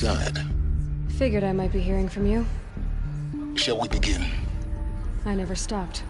Side. Figured I might be hearing from you. Shall we begin? I never stopped.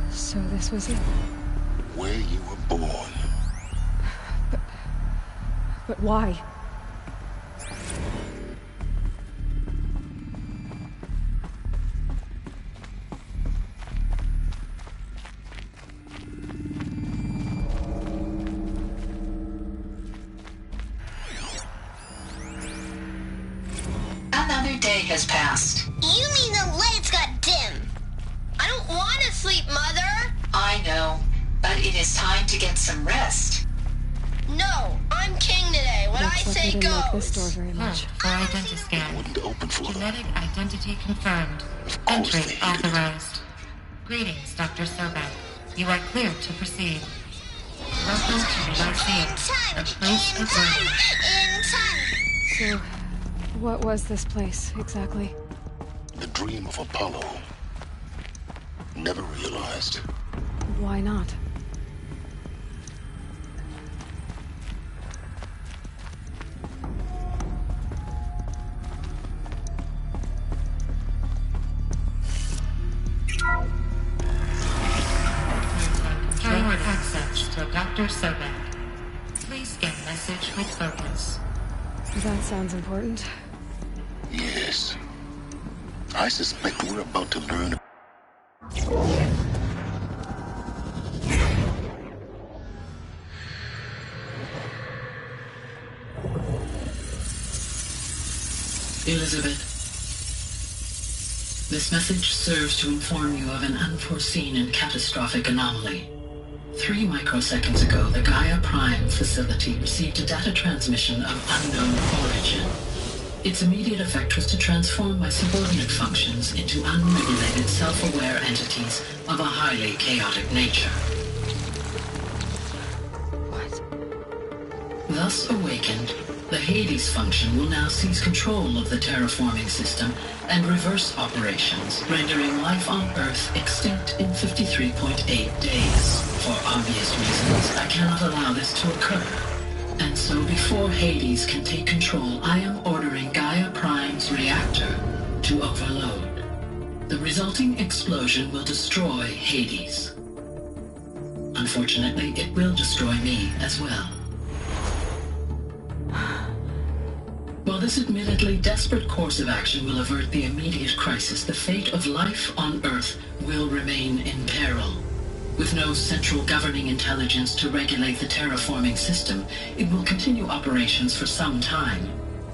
So this was it? Where you were born. But why? Another day has passed. You mean the lights got dim? I don't want to sleep, Mother! I know, but it is time to get some rest. No, I'm king today. What I Looks like say they didn't like this goes. door very much. For identity scan. Wouldn't open for them. Genetic identity confirmed. Of course Entry they hid it. authorized. Greetings, Dr. Sobek. You are clear to proceed. Welcome to the Lyceum, Time! a place In of time! learning. In time! So, what was this place, exactly? The dream of Apollo. Never realized. Why not? Forward access to Dr. Sobek. Please scan message with focus. That sounds important. Yes. I suspect we're about to learn. Elizabeth, this message serves to inform you of an unforeseen and catastrophic anomaly. 3 microseconds ago, the Gaia Prime facility received a data transmission of unknown origin. Its immediate effect was to transform my subordinate functions into unregulated, self-aware entities of a highly chaotic nature. What? Thus awakened, the Hades function will now seize control of the terraforming system and reverse operations, rendering life on Earth extinct in 53.8 days. For obvious reasons, I cannot allow this to occur. And so before Hades can take control, I am ordering Gaia Prime's reactor to overload. The resulting explosion will destroy Hades. Unfortunately, it will destroy me as well. While this admittedly desperate course of action will avert the immediate crisis, the fate of life on Earth will remain in peril. With no central governing intelligence to regulate the terraforming system, it will continue operations for some time,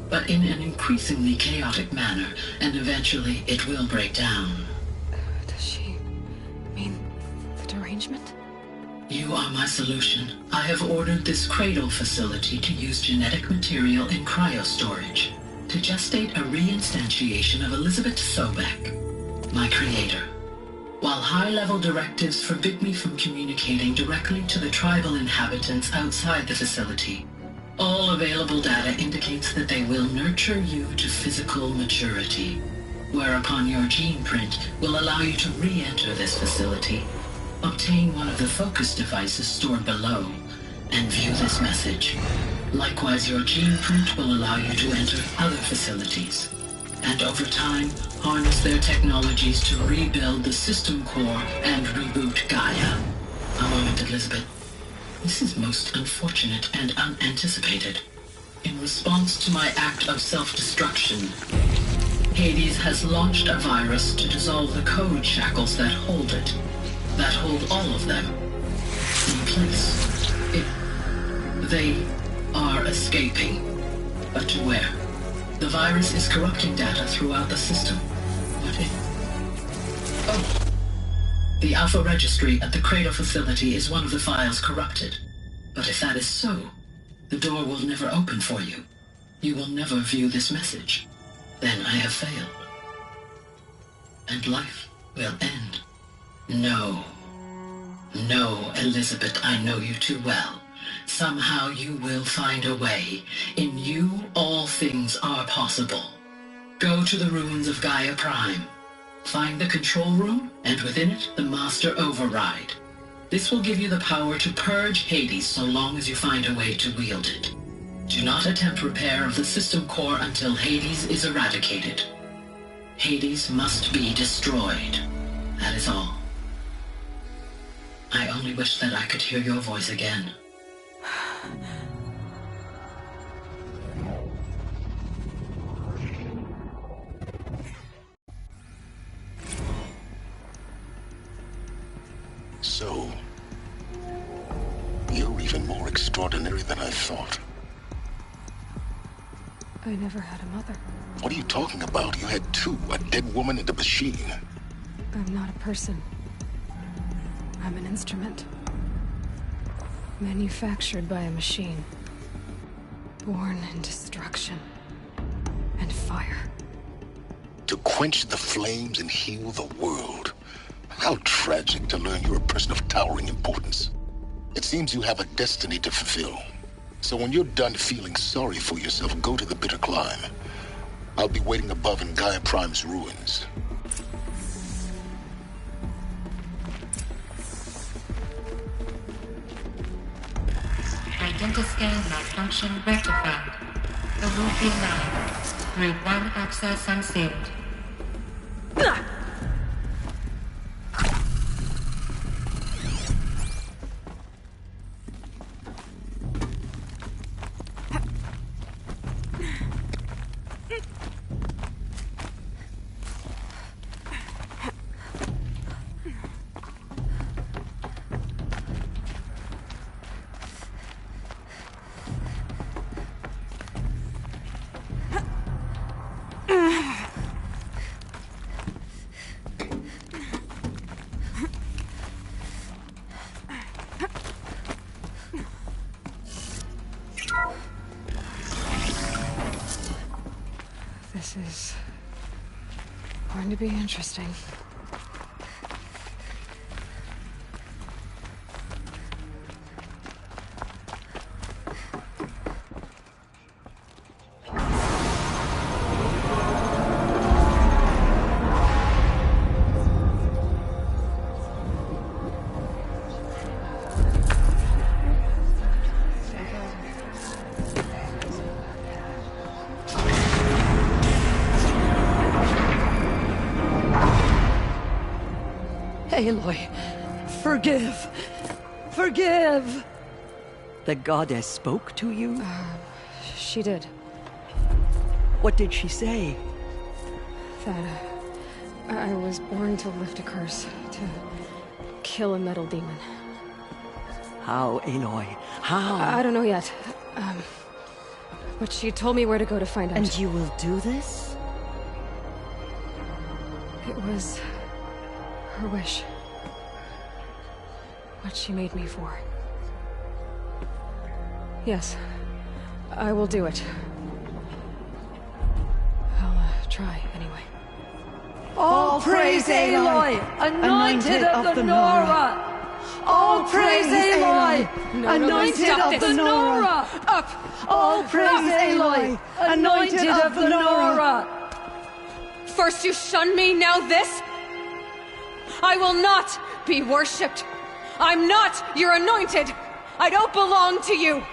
but in an increasingly chaotic manner, and eventually it will break down. Does she mean the derangement? You are my solution. I have ordered this cradle facility to use genetic material in cryostorage to gestate a reinstantiation of Elizabeth Sobek, my creator. While high-level directives forbid me from communicating directly to the tribal inhabitants outside the facility, all available data indicates that they will nurture you to physical maturity. whereupon your gene print will allow you to re-enter this facility, obtain one of the focus devices stored below, and view this message. Likewise, your gene print will allow you to enter other facilities, and over time, harness their technologies to rebuild the system core and reboot Gaia. A moment, Elizabeth. This is most unfortunate and unanticipated. In response to my act of self-destruction, Hades has launched a virus to dissolve the code shackles that hold it, that hold all of them in place. They are escaping, but to where? The virus is corrupting data throughout the system. What if... Oh. The Alpha Registry at the Cradle facility is one of the files corrupted. But if that is so, the door will never open for you. You will never view this message. Then I have failed. And life will end. No. No, Elizabeth, I know you too well. Somehow you will find a way. In you, all things are possible. Go to the ruins of Gaia Prime. Find the control room, and within it, the Master Override. This will give you the power to purge Hades so long as you find a way to wield it. Do not attempt repair of the system core until Hades is eradicated. Hades must be destroyed. That is all. I only wish that I could hear your voice again. So, you're even more extraordinary than I thought. I never had a mother. What are you talking about? You had two, a dead woman and a machine. I'm not a person. I'm an instrument. Manufactured by a machine. Born in destruction and fire. To quench the flames and heal the world. How tragic to learn you're a person of towering importance. It seems you have a destiny to fulfill. So when you're done feeling sorry for yourself, go to the bitter climb. I'll be waiting above in Gaia Prime's ruins. Identiscan malfunction rectified. The route be allowed. Route 1 access unsealed. This is going to be interesting. Aloy, forgive! Forgive! The goddess spoke to you? She did. What did she say? That I was born to lift a curse, to kill a metal demon. How, Aloy? How? I don't know yet. But she told me where to go to find out. And you will do this? It was her wish. What she made me for. Yes, I will do it. I'll try anyway. All praise Aloy, anointed of the Nora! All praise Aloy, anointed of the Nora! Up! All praise Aloy, anointed of the Nora! First you shun me, now this? I will not be worshipped. I'm not your anointed. I don't belong to you.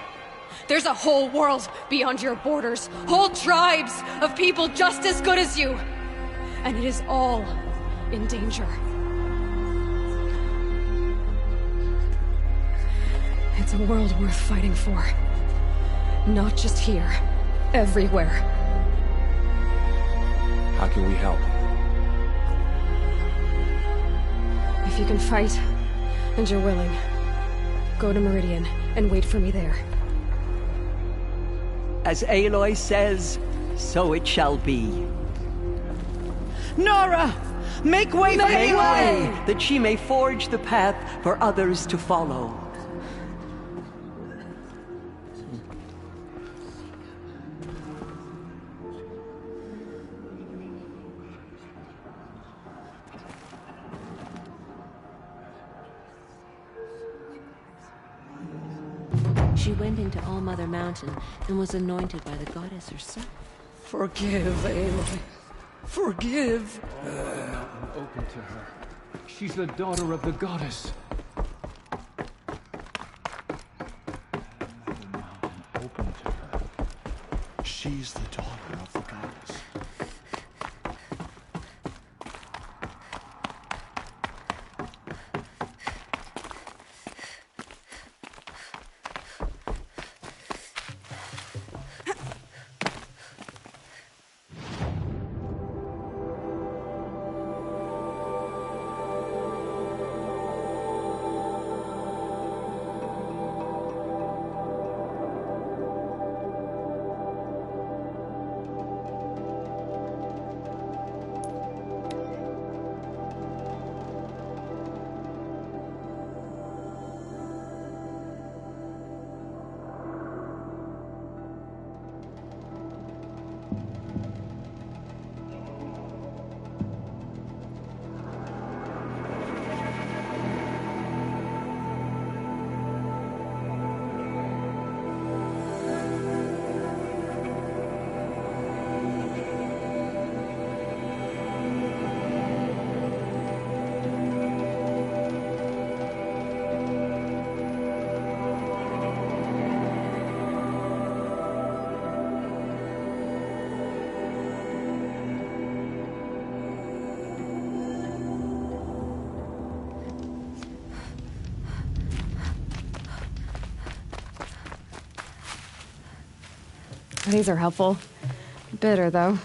There's a whole world beyond your borders, whole tribes of people just as good as you. And it is all in danger. It's a world worth fighting for. Not just here, everywhere. How can we help? If you can fight, and you're willing, go to Meridian and wait for me there. As Aloy says, so it shall be. Nora! Make way for Aloy, that she may forge the path for others to follow. She went into All-Mother Mountain and was anointed by the goddess herself. Forgive, Aloy. Forgive. Open to her. She's the daughter of the goddess. Open to her. She's the daughter of the goddess. These are helpful. Bitter, though.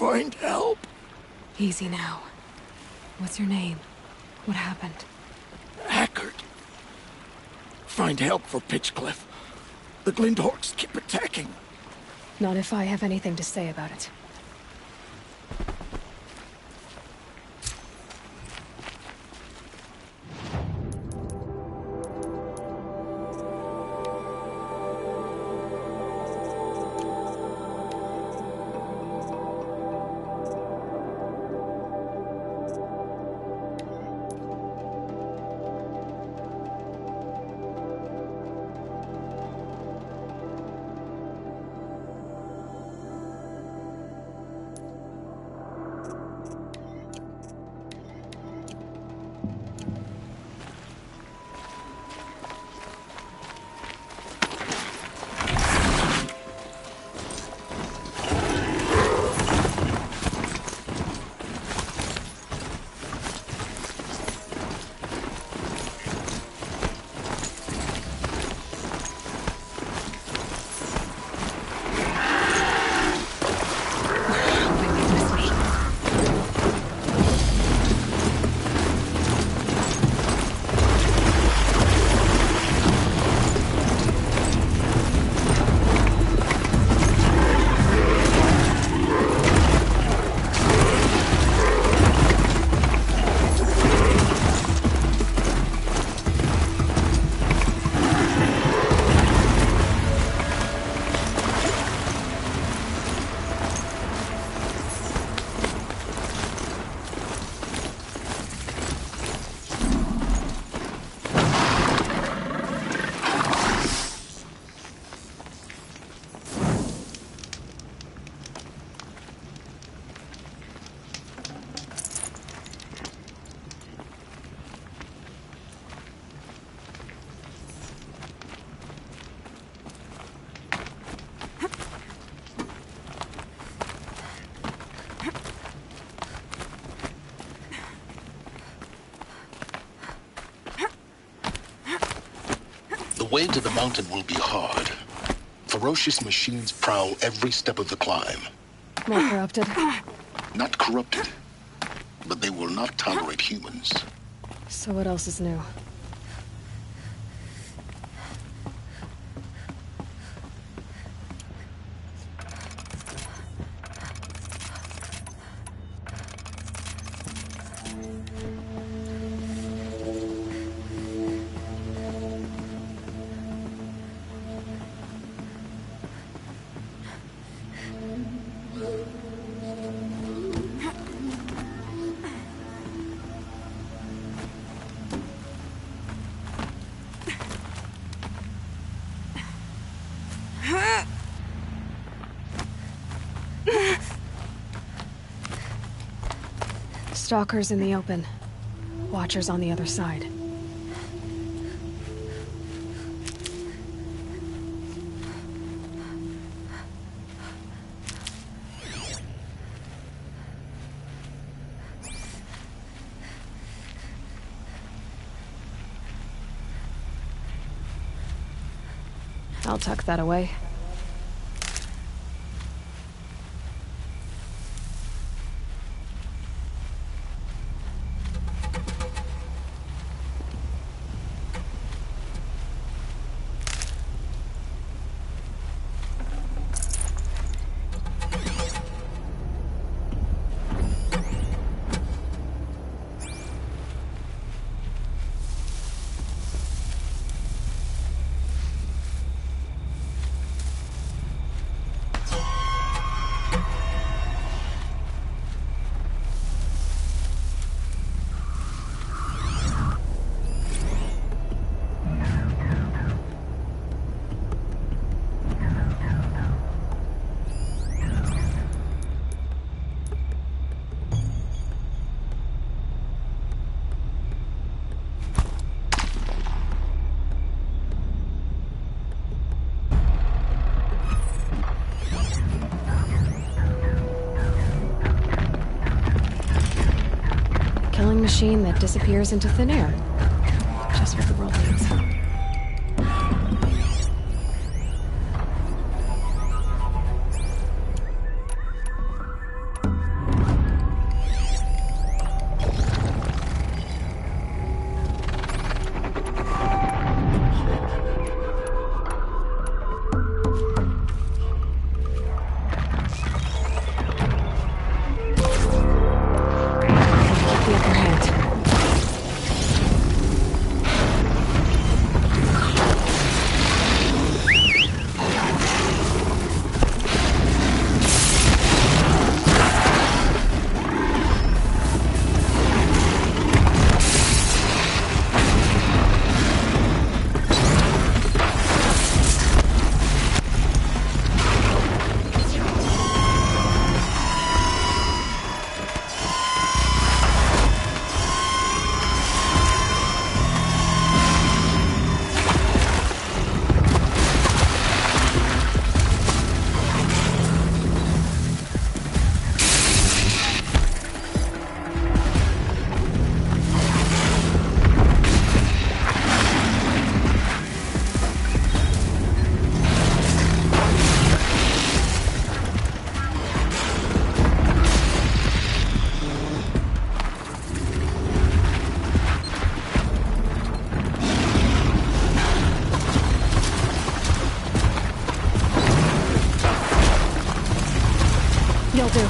Find help. Easy now. What's your name? What happened? Hackard. Find help for Pitchcliff. The Glindorks keep attacking. Not if I have anything to say about it. way to the mountain will be hard. Ferocious machines prowl every step of the climb. More corrupted? Not corrupted, but they will not tolerate humans. So what else is new? Stalkers in the open. Watchers on the other side. I'll tuck that away. Machine that disappears into thin air. Just what the world needs. You'll do.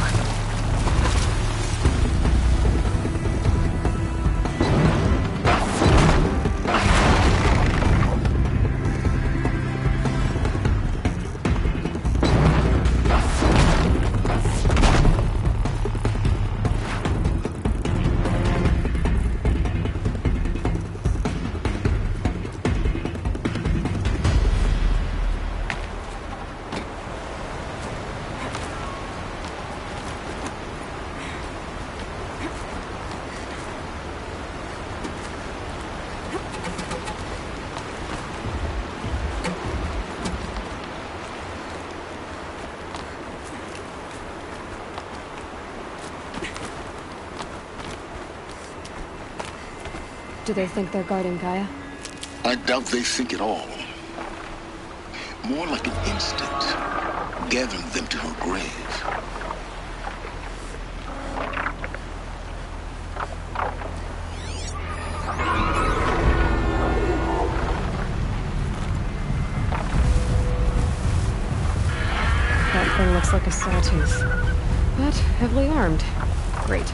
Do they think they're guarding Gaia? I doubt they think at all. More like an instinct, gathering them to her grave. That thing looks like a sawtooth, but heavily armed. Great.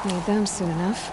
Need them soon enough.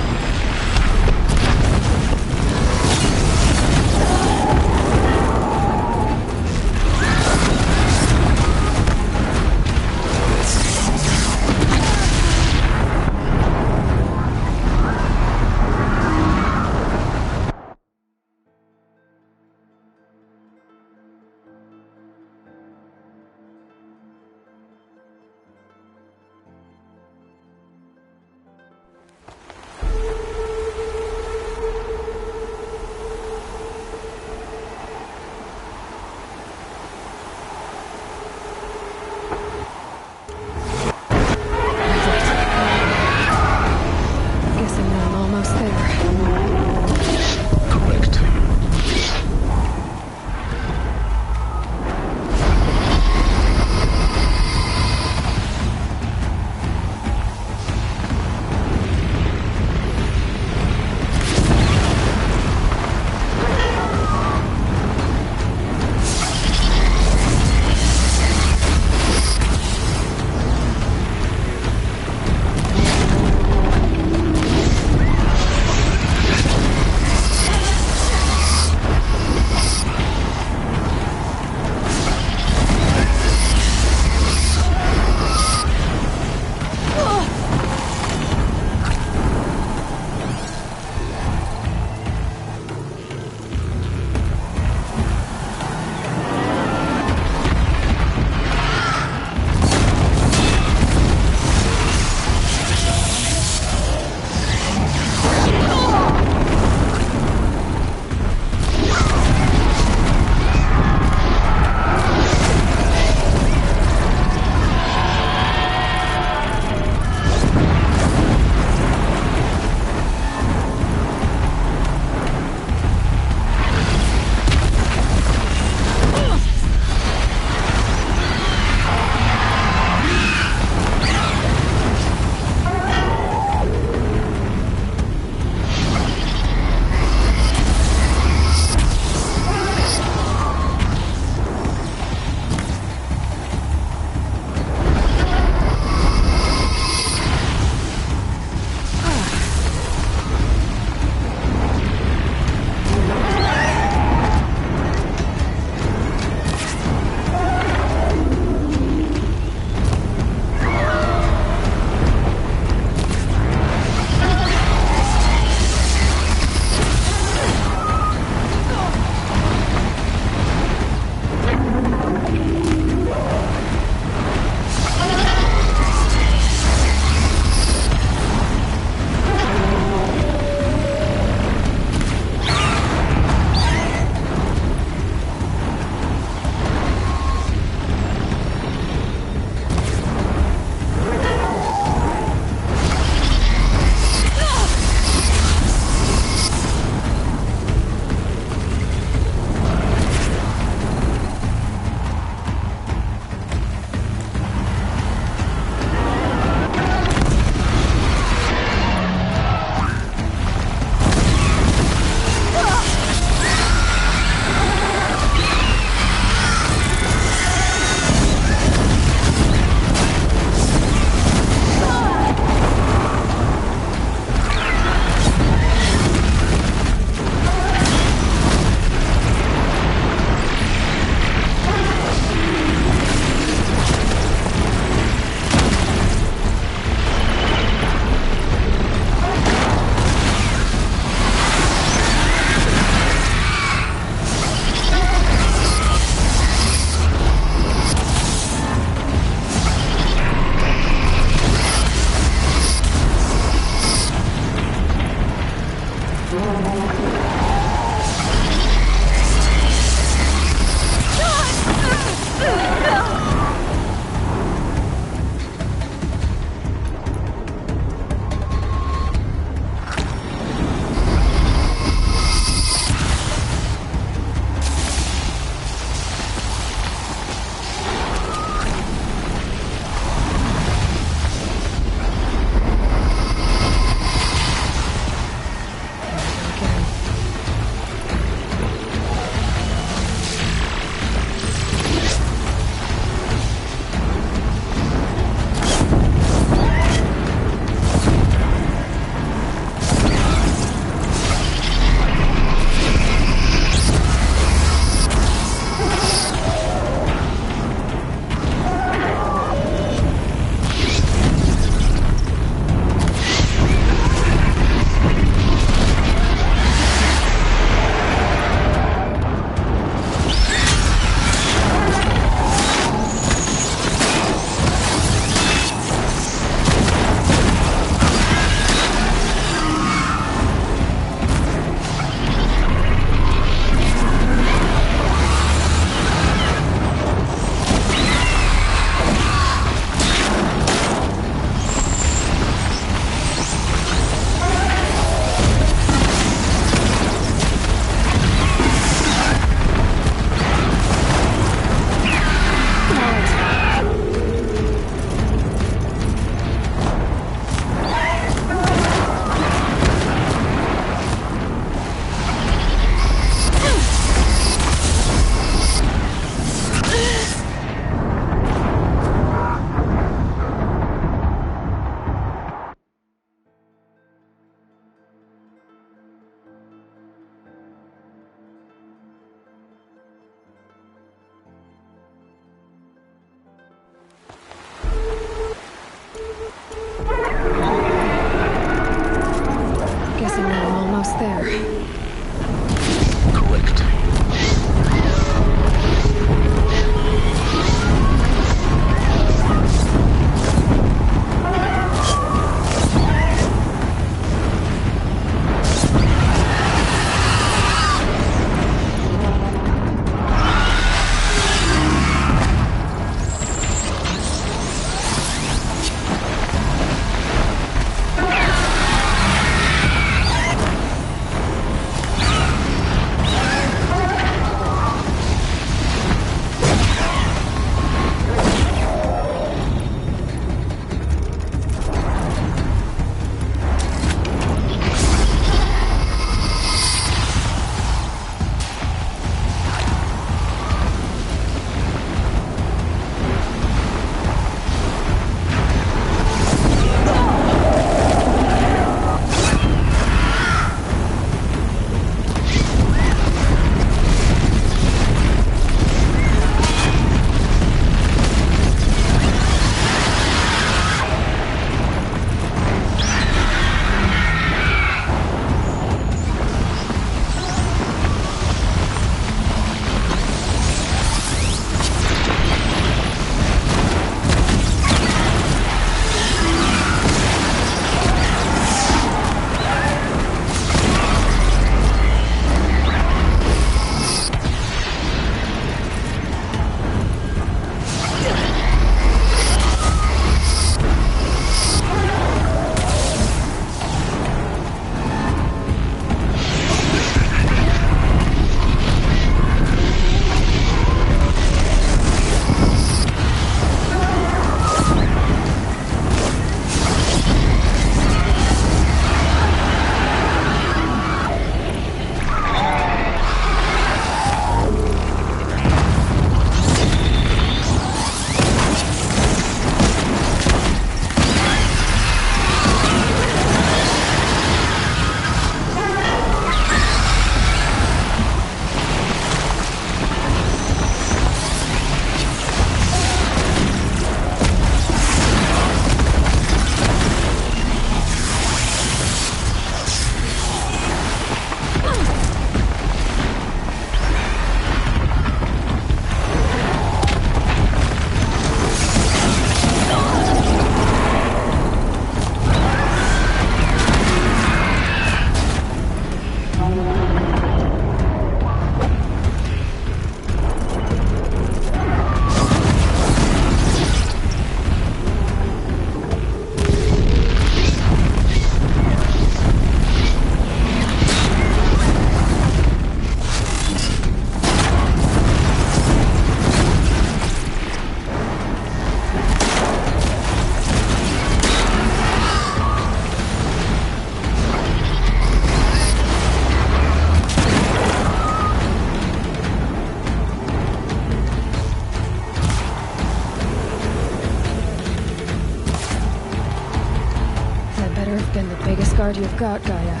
biggest guard you've got, Gaia.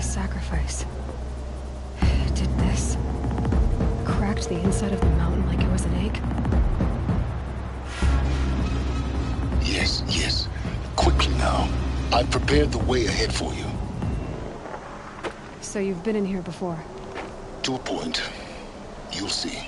Sacrifice. It did this. Cracked the inside of the mountain like it was an egg. Yes, yes. Quickly now. I've prepared the way ahead for you. So you've been in here before? To a point. You'll see.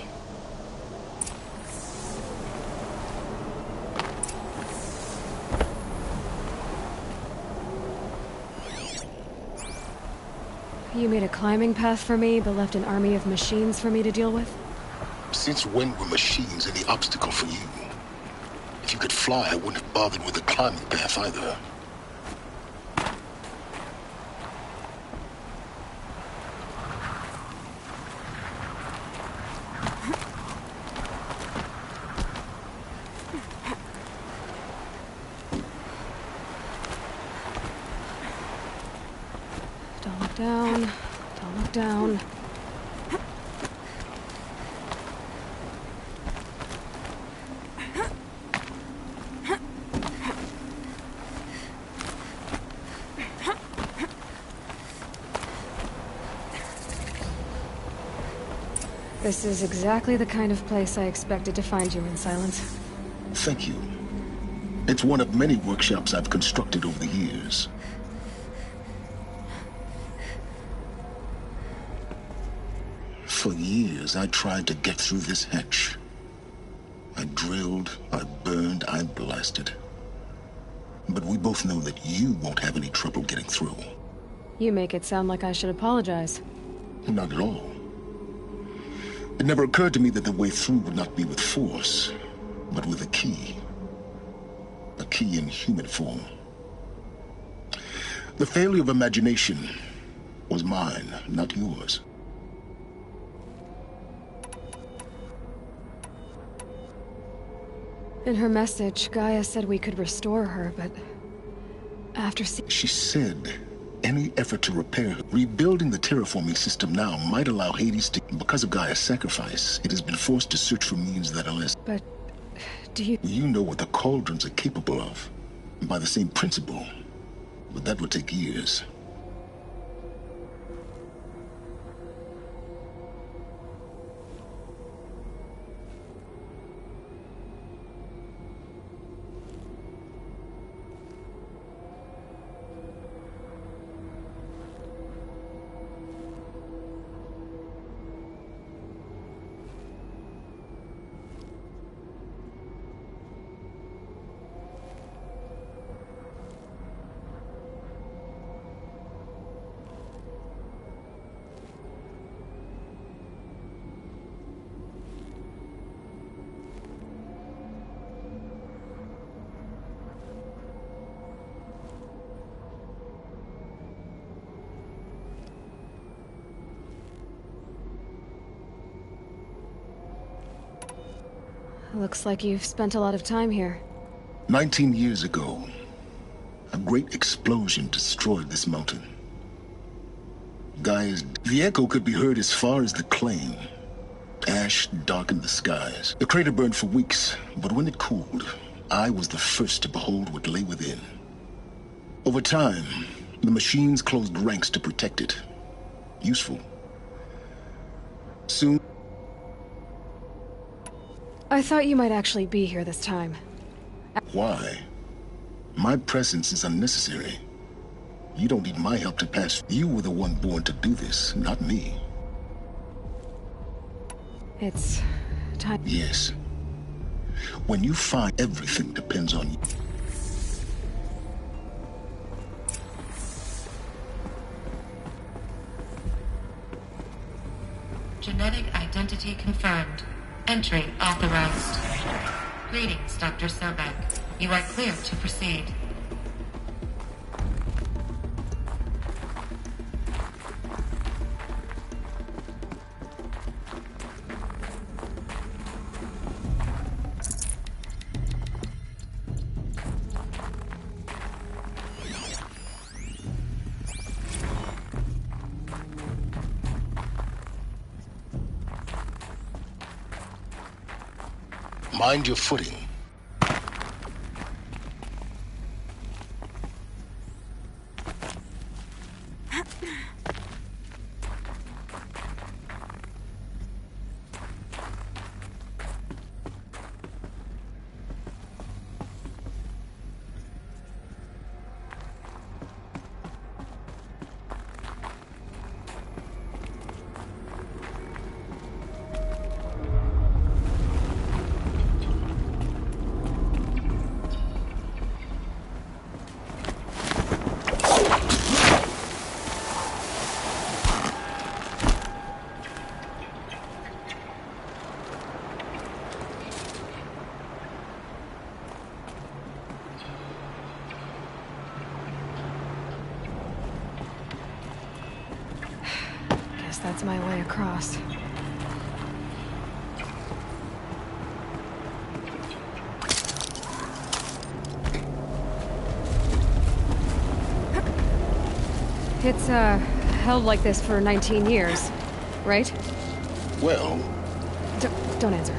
You made a climbing path for me, but left an army of machines for me to deal with? Since when were machines any obstacle for you? If you could fly, I wouldn't have bothered with a climbing path either. Don't look down. Don't look down. This is exactly the kind of place I expected to find you in, Silence. Thank you. It's one of many workshops I've constructed over the years. For years, I tried to get through this hatch. I drilled, I burned, I blasted. But we both know that you won't have any trouble getting through. You make it sound like I should apologize. Not at all. It never occurred to me that the way through would not be with force, but with a key. A key in human form. The failure of imagination was mine, not yours. In her message, Gaia said we could restore her, but after She said any effort to repair her. Rebuilding the terraforming system now might allow Hades to... Because of Gaia's sacrifice, it has been forced to search for means that are less... But do you... You know what the cauldrons are capable of, by the same principle. But that would take years. Looks like you've spent a lot of time here. 19 years ago, a great explosion destroyed this mountain. The echo could be heard as far as the claim. Ash darkened the skies. The crater burned for weeks, but when it cooled, I was the first to behold what lay within. Over time, the machines closed ranks to protect it. Useful. Soon... I thought you might actually be here this time. Why? My presence is unnecessary. You don't need my help to pass. You were the one born to do this, not me. It's time. Yes. When you find everything depends on you. Genetic identity confirmed. Entry authorized. Greetings, Dr. Sobek. You are clear to proceed. Mind your footing. That's my way across. It's, held like this for 19 years, right? Well... Don't answer.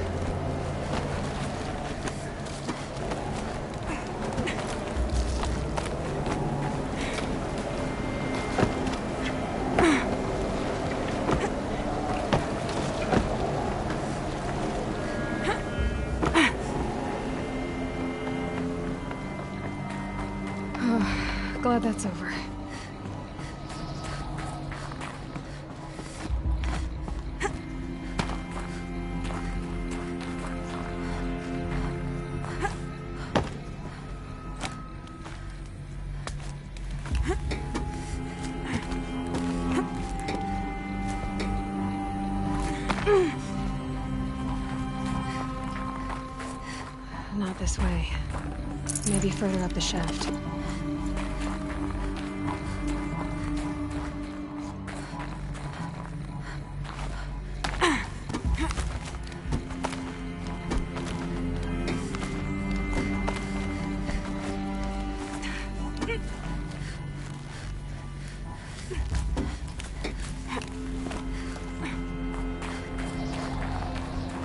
Glad that's over. Not this way. Maybe further up the shaft.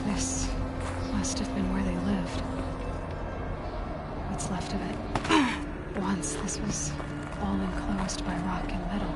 This must have been where they lived. What's left of it. Once this was all enclosed by rock and metal.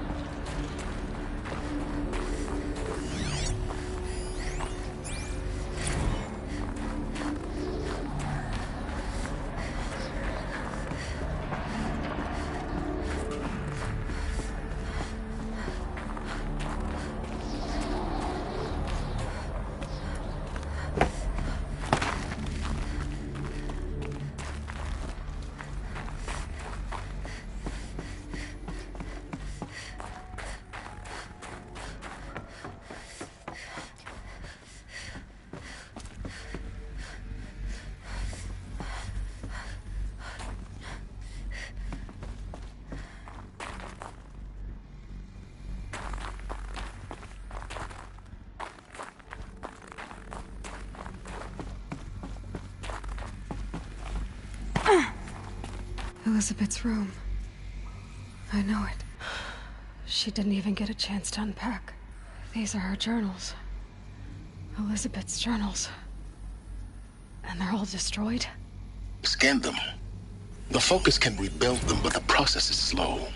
Elizabeth's room. I know it. She didn't even get a chance to unpack. These are her journals. Elizabeth's journals. And they're all destroyed? Scan them. The Focus can rebuild them, but the process is slow.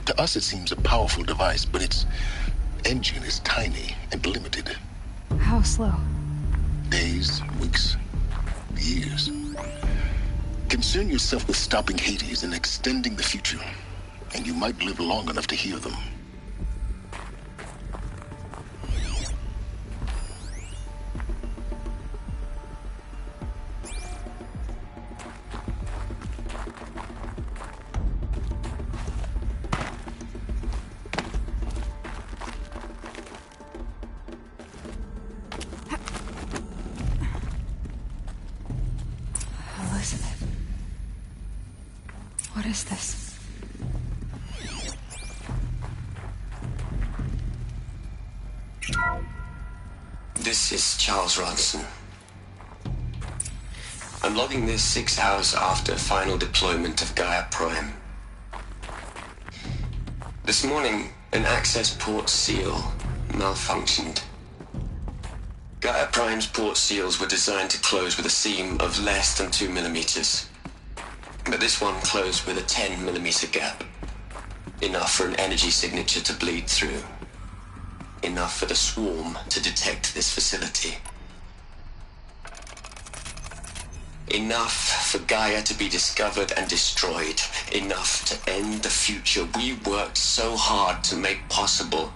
To us, it seems a powerful device, but its engine is tiny and limited. How slow? Days, weeks, years. Concern yourself with stopping Hades and extending the future, and you might live long enough to hear them. Elizabeth. What is this? This is Charles Ronson. I'm logging this 6 hours after final deployment of Gaia Prime. This morning, an access port seal malfunctioned. Gaia Prime's port seals were designed to close with a seam of less than 2 millimeters. But this one closed with a 10 millimeter gap. Enough for an energy signature to bleed through. Enough for the swarm to detect this facility. Enough for Gaia to be discovered and destroyed. Enough to end the future we worked so hard to make possible.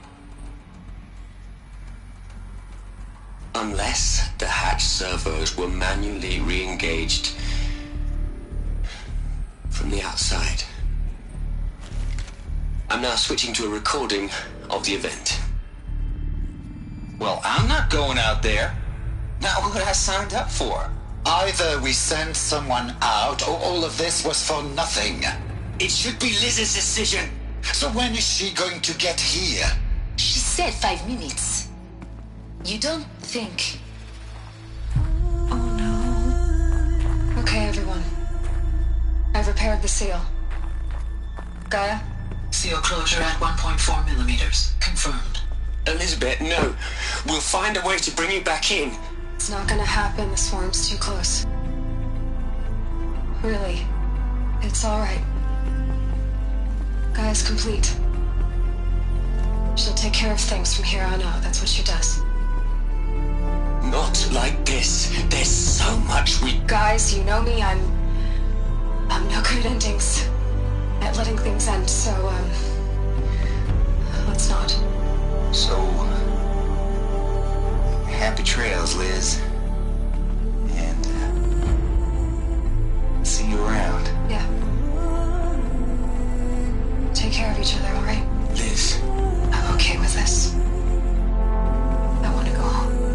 Unless the hatch servos were manually re-engaged from the outside. I'm now switching to a recording of the event. Well, I'm not going out there. Not what I signed up for. Either we send someone out, or all of this was for nothing. It should be Liz's decision. So when is she going to get here? She said 5 minutes. You don't think... Oh no. Okay, everyone. I've repaired the seal. Gaia? Seal closure at 1.4 millimeters. Confirmed. Elizabeth, no. We'll find a way to bring you back in. It's not gonna happen. The swarm's too close. Really. It's alright. Gaia's complete. She'll take care of things from here on out. That's what she does. Not like this. There's so much we... Guys, you know me. I'm no good at endings. At letting things end, so, let's not. So, happy trails, Liz. And, see you around. Yeah. Take care of each other, alright? Liz. I'm okay with this. I want to go home.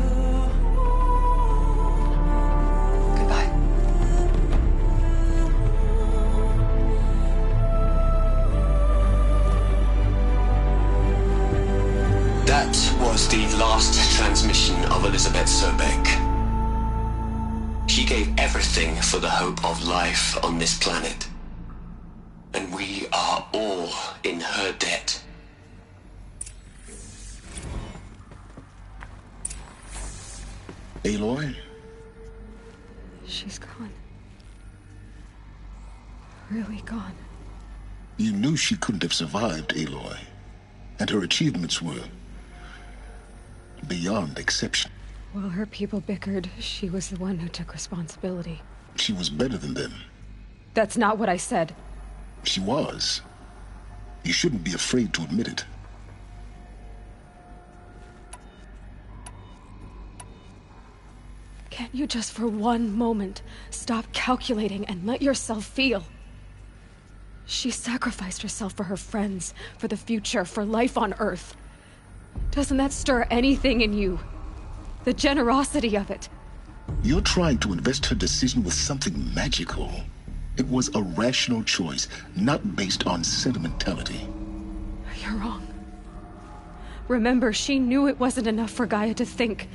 was the last transmission of Elizabeth Sobek. She gave everything for the hope of life on this planet. And we are all in her debt. Aloy? She's gone. Really gone. You knew she couldn't have survived, Aloy. And her achievements were beyond exception. While her people bickered, she was the one who took responsibility. She was better than them. That's not what I said. She was. You shouldn't be afraid to admit it. Can't you just for one moment stop calculating and let yourself feel? She sacrificed herself for her friends, for the future, for life on Earth. Doesn't that stir anything in you? The generosity of it. You're trying to invest her decision with something magical. It was a rational choice, not based on sentimentality. You're wrong. Remember, she knew it wasn't enough for Gaia to think.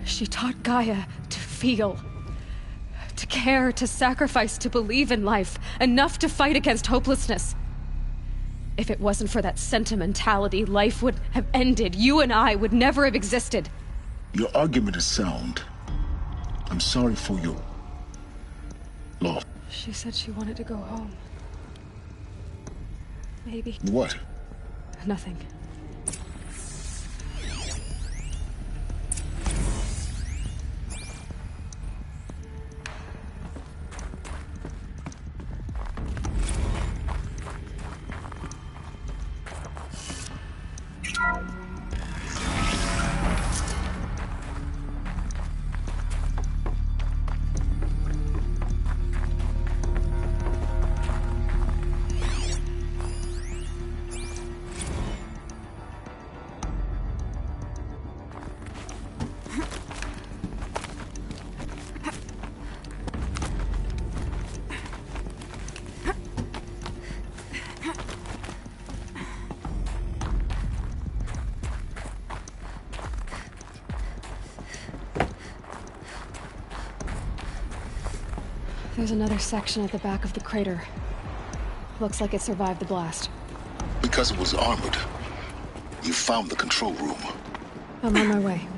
She taught Gaia to feel. To care, to sacrifice, to believe in life. Enough to fight against hopelessness. If it wasn't for that sentimentality, life would have ended. You and I would never have existed. Your argument is sound. I'm sorry for your loss. She said she wanted to go home. Maybe. What? Nothing. There's another section at the back of the crater. Looks like it survived the blast. Because it was armored. You found the control room. I'm on my way.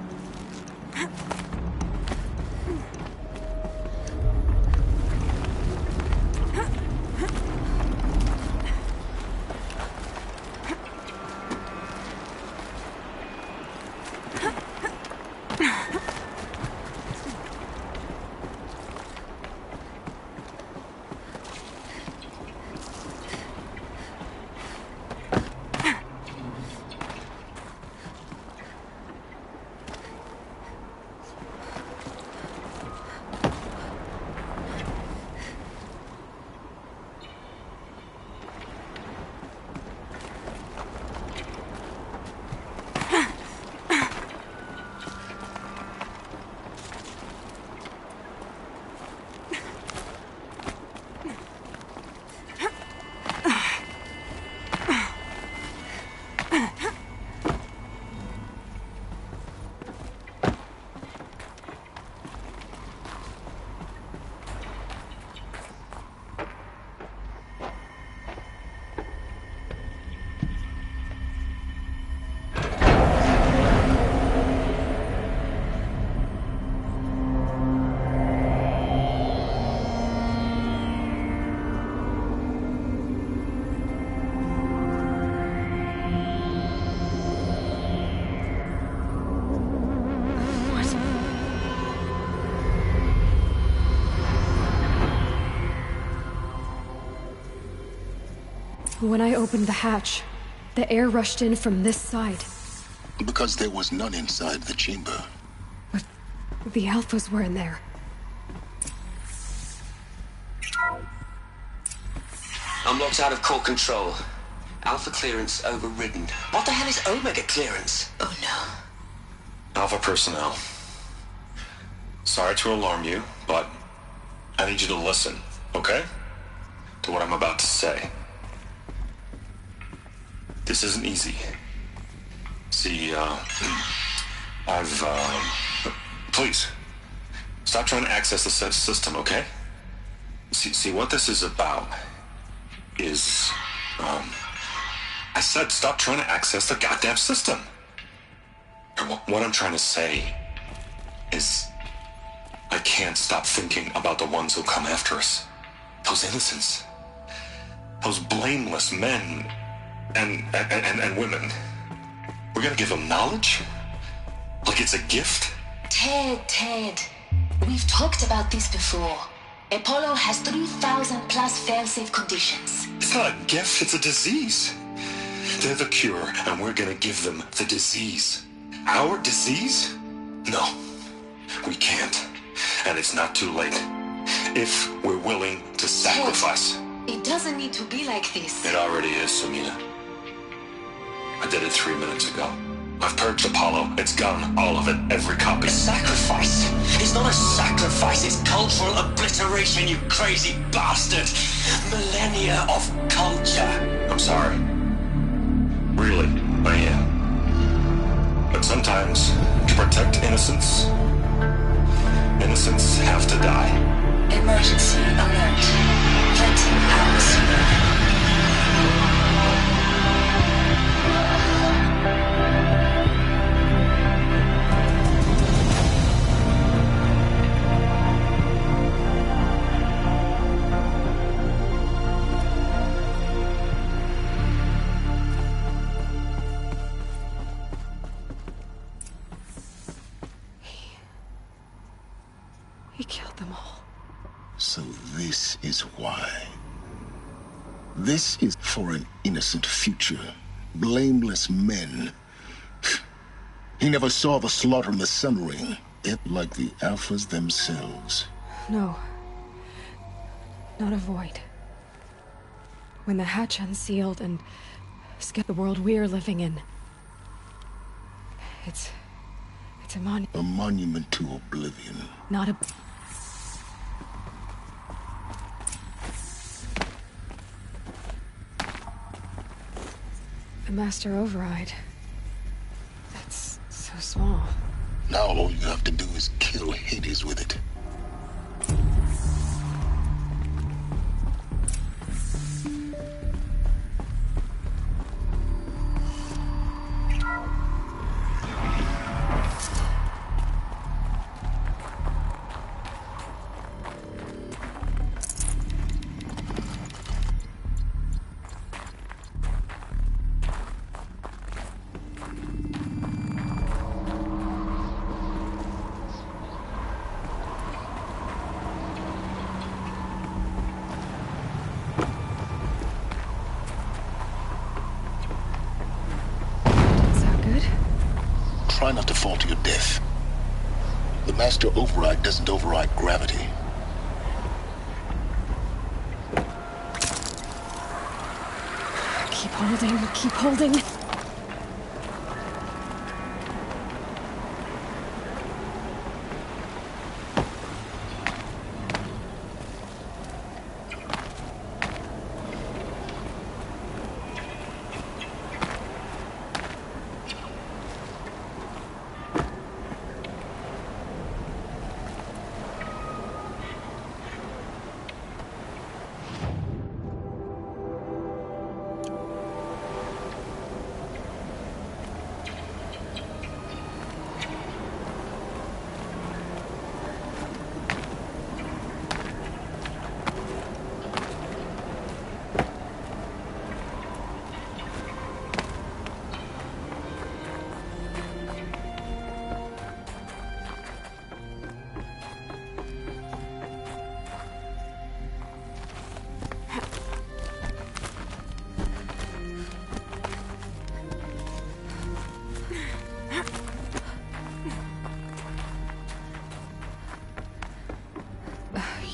When I opened the hatch, the air rushed in from this side. Because there was none inside the chamber. But the Alphas were in there. I'm locked out of core control. Alpha clearance overridden. What the hell is Omega clearance? Oh no. Alpha personnel. Sorry to alarm you, but I need you to listen, okay? To what I'm about to say. This isn't easy. See, please, stop trying to access the system, okay? See, what this is about is, I said stop trying to access the goddamn system. And what I'm trying to say is, I can't stop thinking about the ones who come after us. Those innocents. Those blameless men and women. We're gonna give them knowledge? Like it's a gift? Ted. We've talked about this before. Apollo has 3,000 plus fail-safe conditions. It's not a gift, it's a disease. They're the cure, and we're gonna give them the disease. Our disease? No, we can't. And it's not too late. If we're willing to sacrifice. It doesn't need to be like this. It already is, Samina. I did it 3 minutes ago. I've purged Apollo. It's gone. All of it. Every copy. A sacrifice? It's not a sacrifice. It's cultural obliteration, you crazy bastard. Millennia of culture. I'm sorry. Really, I am. But sometimes, to protect innocence, innocents have to die. Emergency alert. 20 hours. He killed them all. So this is why. This is for an innocent future. Blameless men. He never saw the slaughter in the Sun Ring. It like the Alphas themselves. No. Not a void. When the hatch unsealed and skipped the world we're living in. It's a monument. A monument to oblivion. Not a... The Master Override. That's so small. Now all you have to do is kill Hades with it. Try not to fall to your death. The Master Override doesn't override gravity. Keep holding, keep holding.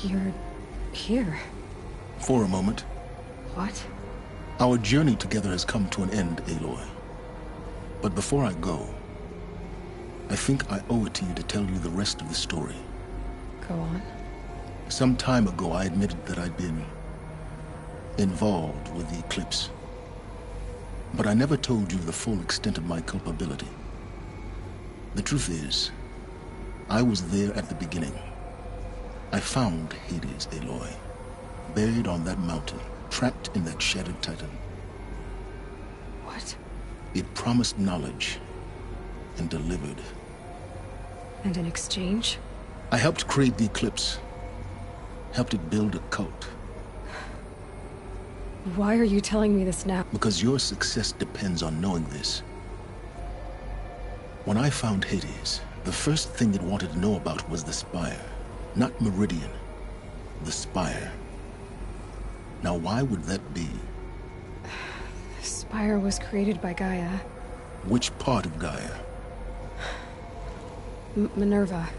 You're here. For a moment. What? Our journey together has come to an end, Aloy. But before I go, I think I owe it to you to tell you the rest of the story. Go on. Some time ago, I admitted that I'd been involved with the Eclipse. But I never told you the full extent of my culpability. The truth is, I was there at the beginning. I found Hades, Aloy, buried on that mountain, trapped in that shattered titan. What? It promised knowledge and delivered. And in exchange? I helped create the Eclipse. Helped it build a cult. Why are you telling me this now? Because your success depends on knowing this. When I found Hades, the first thing it wanted to know about was the Spire. Not Meridian. The Spire. Now why would that be? The Spire was created by Gaia. Which part of Gaia? Minerva.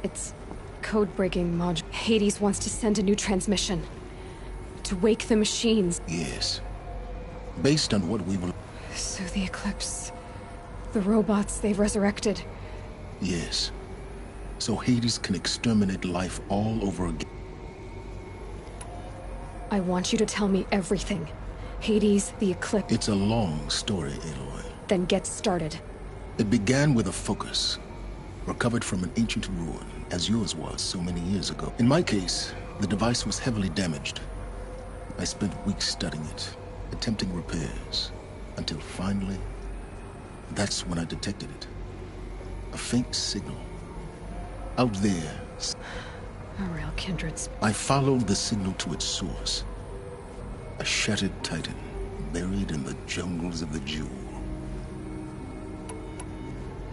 It's code-breaking module. Hades wants to send a new transmission. To wake the machines. Yes. Based on what we will... So the Eclipse... The robots they've resurrected. Yes. So Hades can exterminate life all over again. I want you to tell me everything. Hades, the Eclipse... It's a long story, Aloy. Then get started. It began with a focus. Recovered from an ancient ruin, as yours was so many years ago. In my case, the device was heavily damaged. I spent weeks studying it, attempting repairs, until finally, that's when I detected it. A faint signal. Out there. A real kindred spirit. I followed the signal to its source. A shattered titan, buried in the jungles of the Jewel.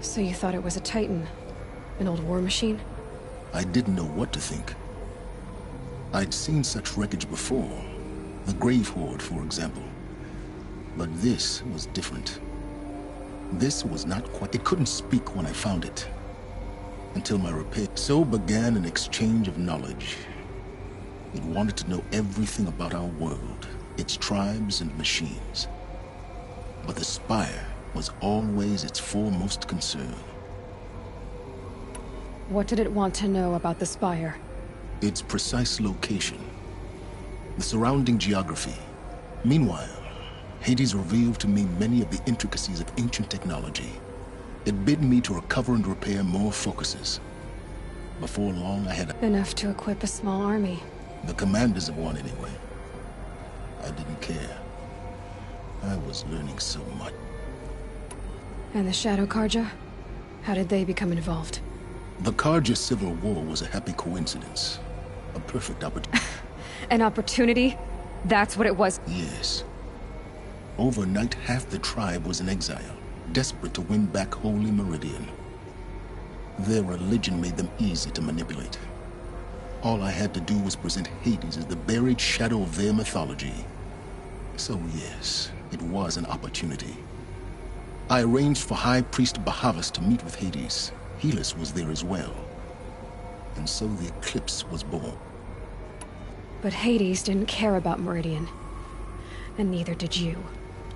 So you thought it was a titan? An old war machine? I didn't know what to think. I'd seen such wreckage before. The Grave Horde, for example. But this was different. This was not quite... It couldn't speak when I found it. Until my repair. So began an exchange of knowledge. It wanted to know everything about our world, its tribes and machines. But the Spire was always its foremost concern. What did it want to know about the Spire? Its precise location. The surrounding geography. Meanwhile, Hades revealed to me many of the intricacies of ancient technology. It bid me to recover and repair more focuses. Before long, I had enough to equip a small army. The commanders of one, anyway. I didn't care. I was learning so much. And the Shadow Karja? How did they become involved? The Karja Civil War was a happy coincidence. A perfect opportunity. An opportunity? That's what it was? Yes. Overnight, half the tribe was in exile, desperate to win back Holy Meridian. Their religion made them easy to manipulate. All I had to do was present Hades as the buried shadow of their mythology. So yes, it was an opportunity. I arranged for High Priest Bahavas to meet with Hades. Helis was there as well. And so the Eclipse was born. But Hades didn't care about Meridian. And neither did you.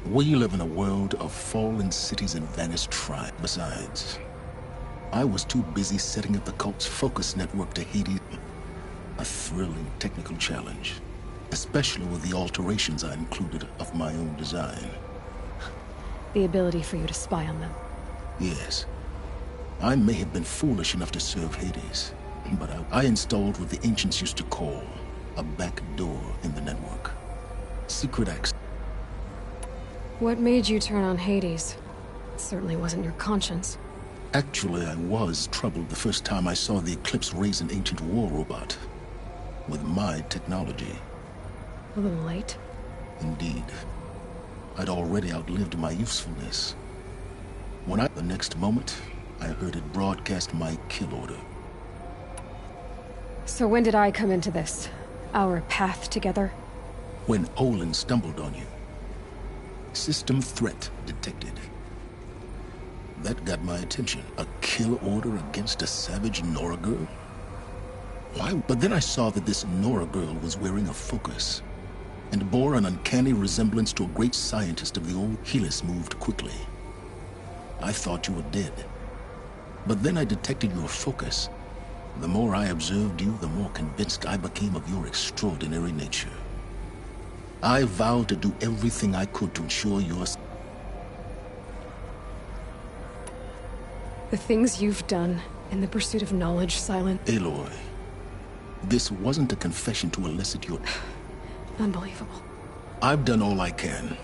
We live in a world of fallen cities and vanished tribes. Besides, I was too busy setting up the cult's focus network to Hades. A thrilling technical challenge. Especially with the alterations I included of my own design. The ability for you to spy on them. Yes. I may have been foolish enough to serve Hades, but I installed what the ancients used to call a back door in the network. Secret access. What made you turn on Hades? It certainly wasn't your conscience. Actually, I was troubled the first time I saw the Eclipse raise an ancient war robot. With my technology. A little late? Indeed. I'd already outlived my usefulness. The next moment, I heard it broadcast my kill order. So when did I come into this? Our path together? When Olin stumbled on you. System threat detected. That got my attention. A kill order against a savage Nora girl? Why? But then I saw that this Nora girl was wearing a focus, and bore an uncanny resemblance to a great scientist of the old. Helis moved quickly. I thought you were dead. But then I detected your focus. The more I observed you, the more convinced I became of your extraordinary nature. I vowed to do everything I could to ensure your... The things you've done in the pursuit of knowledge, Silent. Aloy, this wasn't a confession to elicit your... Unbelievable. I've done all I can.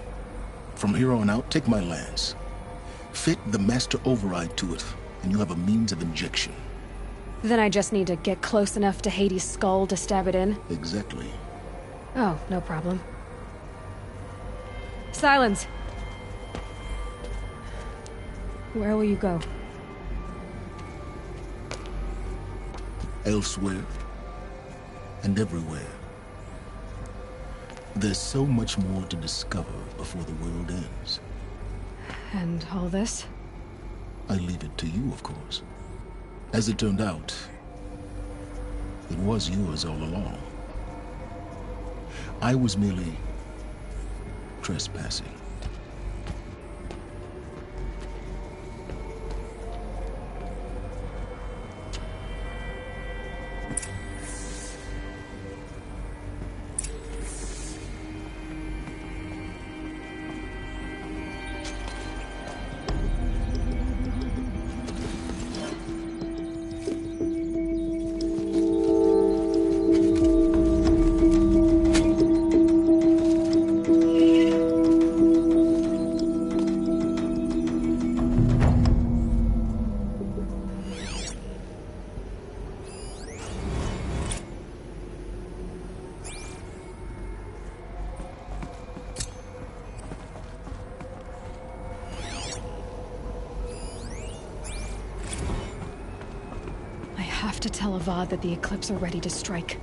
From here on out, take my lance. Fit the master override to it, and you have a means of injection. Then I just need to get close enough to Hades' skull to stab it in? Exactly. Oh, no problem. Silence! Where will you go? Elsewhere. And everywhere. There's so much more to discover before the world ends. And all this? I leave it to you, of course. As it turned out, it was yours all along. I was merely trespassing. I have to tell Avad that the Eclipse are ready to strike.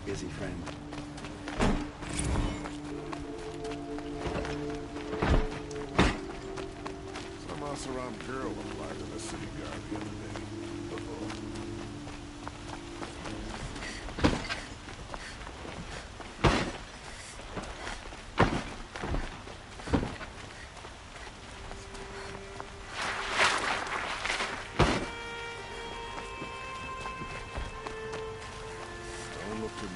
Busy friend. Some Asaram girl applied to the city guard the other day. Don't look to me.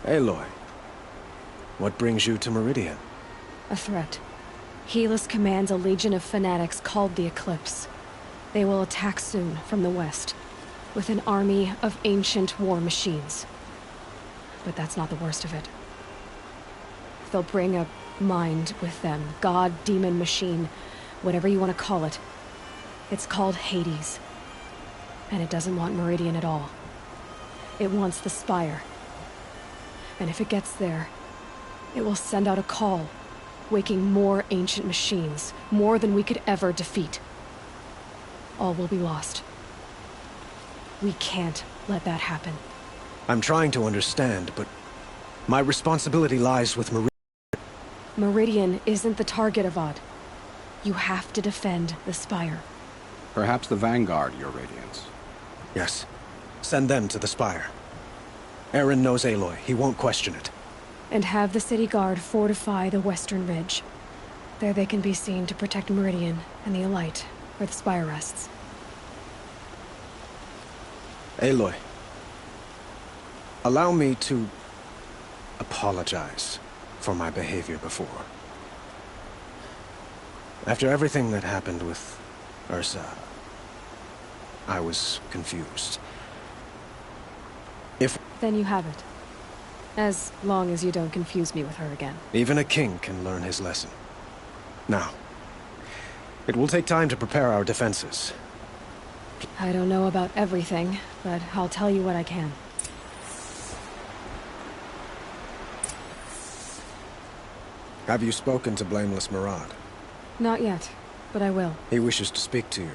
Aloy, what brings you to Meridian? A threat. Helis commands a legion of fanatics called the Eclipse. They will attack soon from the west, with an army of ancient war machines. But that's not the worst of it. they'll bring a mind with them. God, demon, machine, whatever you want to call it. It's called Hades. And it doesn't want Meridian at all. It wants the Spire. And if it gets there, it will send out a call, waking more ancient machines, more than we could ever defeat. All will be lost. We can't let that happen. I'm trying to understand, but my responsibility lies with Meridian. Meridian isn't the target, Avad. You have to defend the Spire. Perhaps the Vanguard, Your Radiance. Yes. Send them to the Spire. Aaron knows Aloy. He won't question it. And have the City Guard fortify the Western Ridge. There they can be seen to protect Meridian and the Elite, where the Spire rests. Aloy, allow me to apologize for my behavior before. After everything that happened with Ursa, I was confused. Then you have it. As long as you don't confuse me with her again. Even a king can learn his lesson. Now, it will take time to prepare our defenses. I don't know about everything, but I'll tell you what I can. Have you spoken to Blameless Murad? Not yet, but I will. He wishes to speak to you.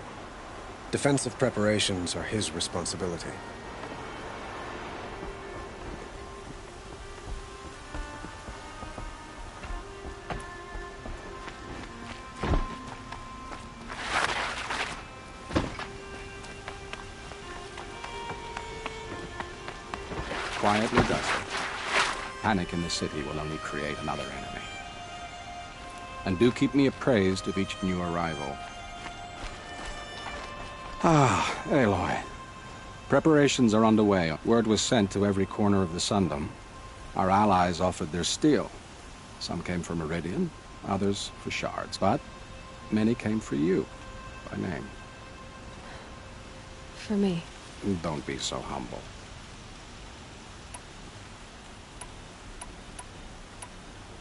Defensive preparations are his responsibility. Quietly does it. Panic in the city will only create another enemy. And do keep me appraised of each new arrival. Ah, Aloy. Preparations are underway. Word was sent to every corner of the Sundom. Our allies offered their steel. Some came for Meridian, others for shards, but many came for you, by name. For me. Don't be so humble.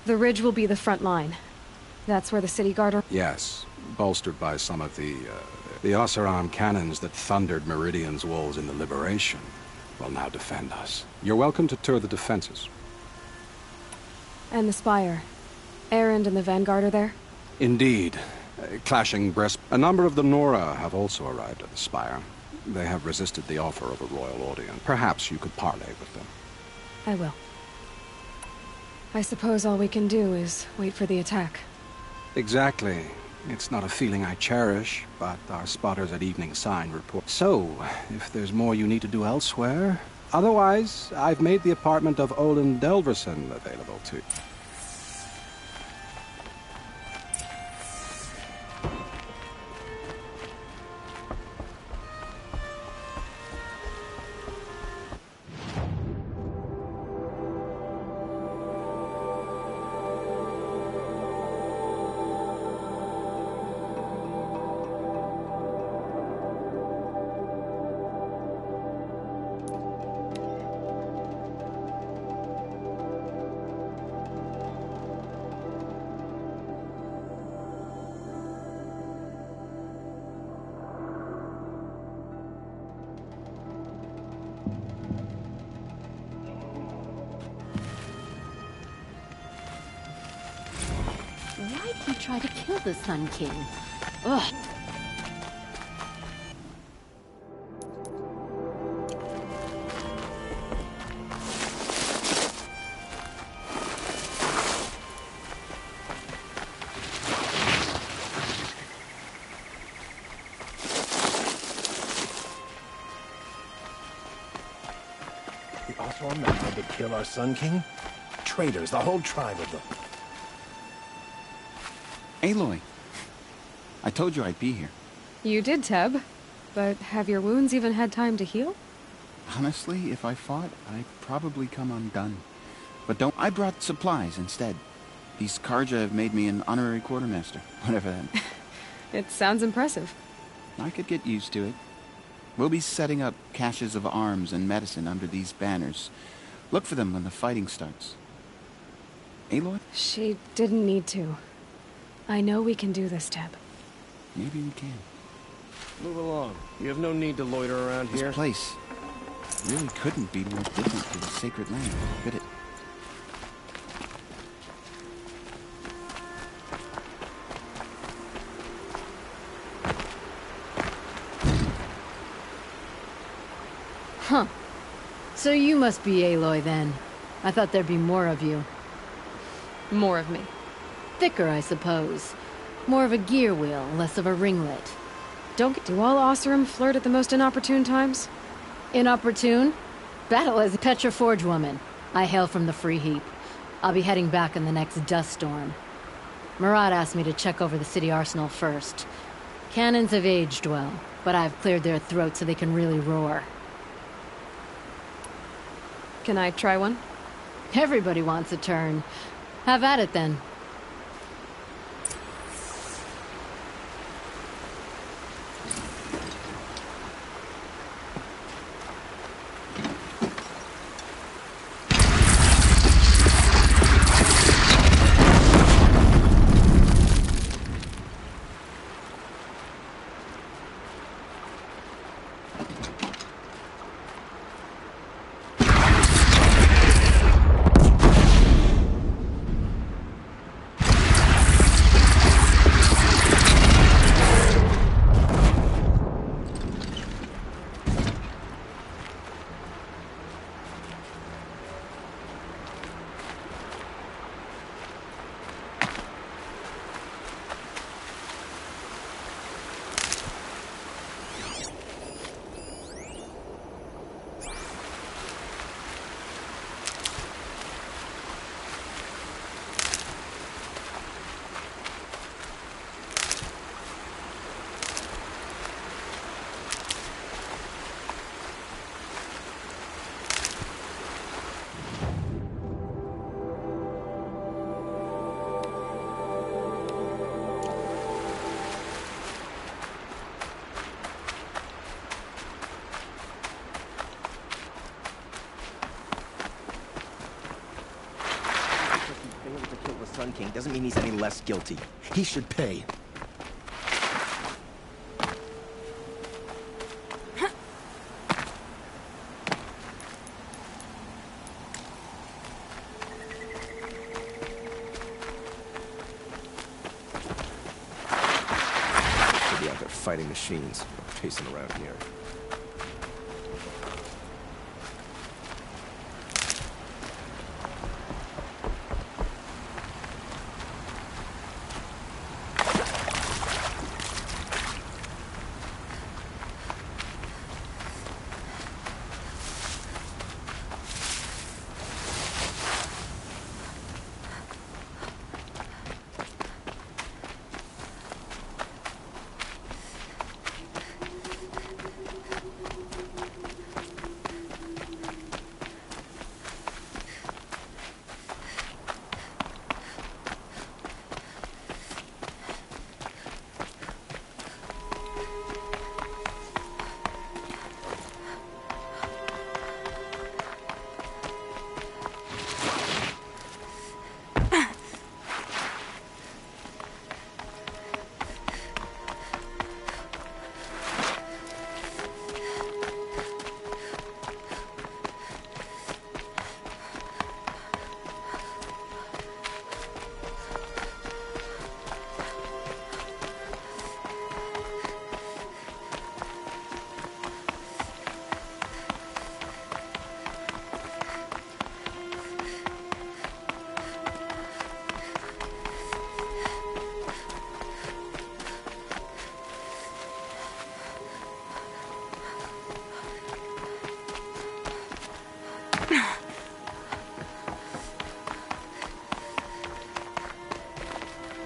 The ridge will be the front line. That's where the City Guard are? Yes, bolstered by some of the Oseram cannons that thundered Meridian's walls in the Liberation will now defend us. You're welcome to tour the defenses. And the Spire. Erend and the Vanguard are there? Indeed. Clashing breast... A number of the Nora have also arrived at the Spire. They have resisted the offer of a royal audience. Perhaps you could parley with them. I will. I suppose all we can do is wait for the attack. Exactly. It's not a feeling I cherish, but our spotters at Evening Sign report. So, if there's more you need to do elsewhere... Otherwise, I've made the apartment of Olin Delverson available to you. Why'd he try to kill the Sun King? Ugh. The Oseram that tried to kill our Sun King? Traitors, the whole tribe of them. Aloy, I told you I'd be here. You did, Teb. But have your wounds even had time to heal? Honestly, if I fought, I'd probably come undone. But don't... I brought supplies instead. These Karja have made me an honorary quartermaster, whatever that... It sounds impressive. I could get used to it. We'll be setting up caches of arms and medicine under these banners. Look for them when the fighting starts. Aloy? She didn't need to. I know we can do this, Teb. Maybe we can. Move along. You have no need to loiter around here. This place really couldn't be more different to the sacred land, could it? Huh. So you must be Aloy, then. I thought there'd be more of you. More of me. Thicker, I suppose. More of a gear wheel, less of a ringlet. Do all Oseram flirt at the most inopportune times? Inopportune? Battle as a Petra Forge woman. I hail from the Free Heap. I'll be heading back in the next dust storm. Murad asked me to check over the city arsenal first. Cannons have aged well, but I've cleared their throats so they can really roar. Can I try one? Everybody wants a turn. Have at it, then. Sun King doesn't mean he's any less guilty. He should pay. Should be out there fighting machines, pacing around here.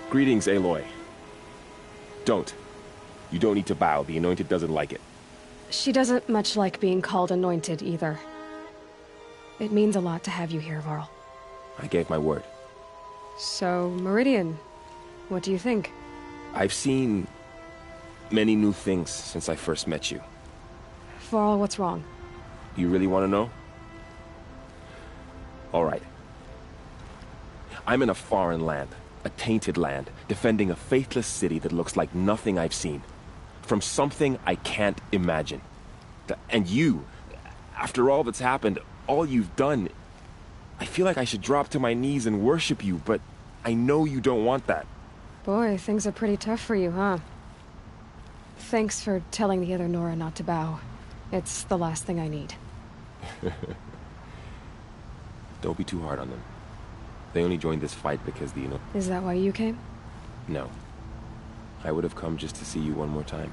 Greetings, Aloy. Don't. You don't need to bow. The Anointed doesn't like it. She doesn't much like being called Anointed, either. It means a lot to have you here, Varl. I gave my word. So, Meridian, what do you think? I've seen many new things since I first met you. Varl, what's wrong? You really want to know? All right. I'm in a foreign land, a tainted land, defending a faithless city that looks like nothing I've seen. From something I can't imagine. And you, after all that's happened, all you've done, I feel like I should drop to my knees and worship you, but I know you don't want that. Boy, things are pretty tough for you, huh? Thanks for telling the other Nora not to bow. It's the last thing I need. Don't be too hard on them. They only joined this fight because the, Is that why you came? No. I would have come just to see you one more time.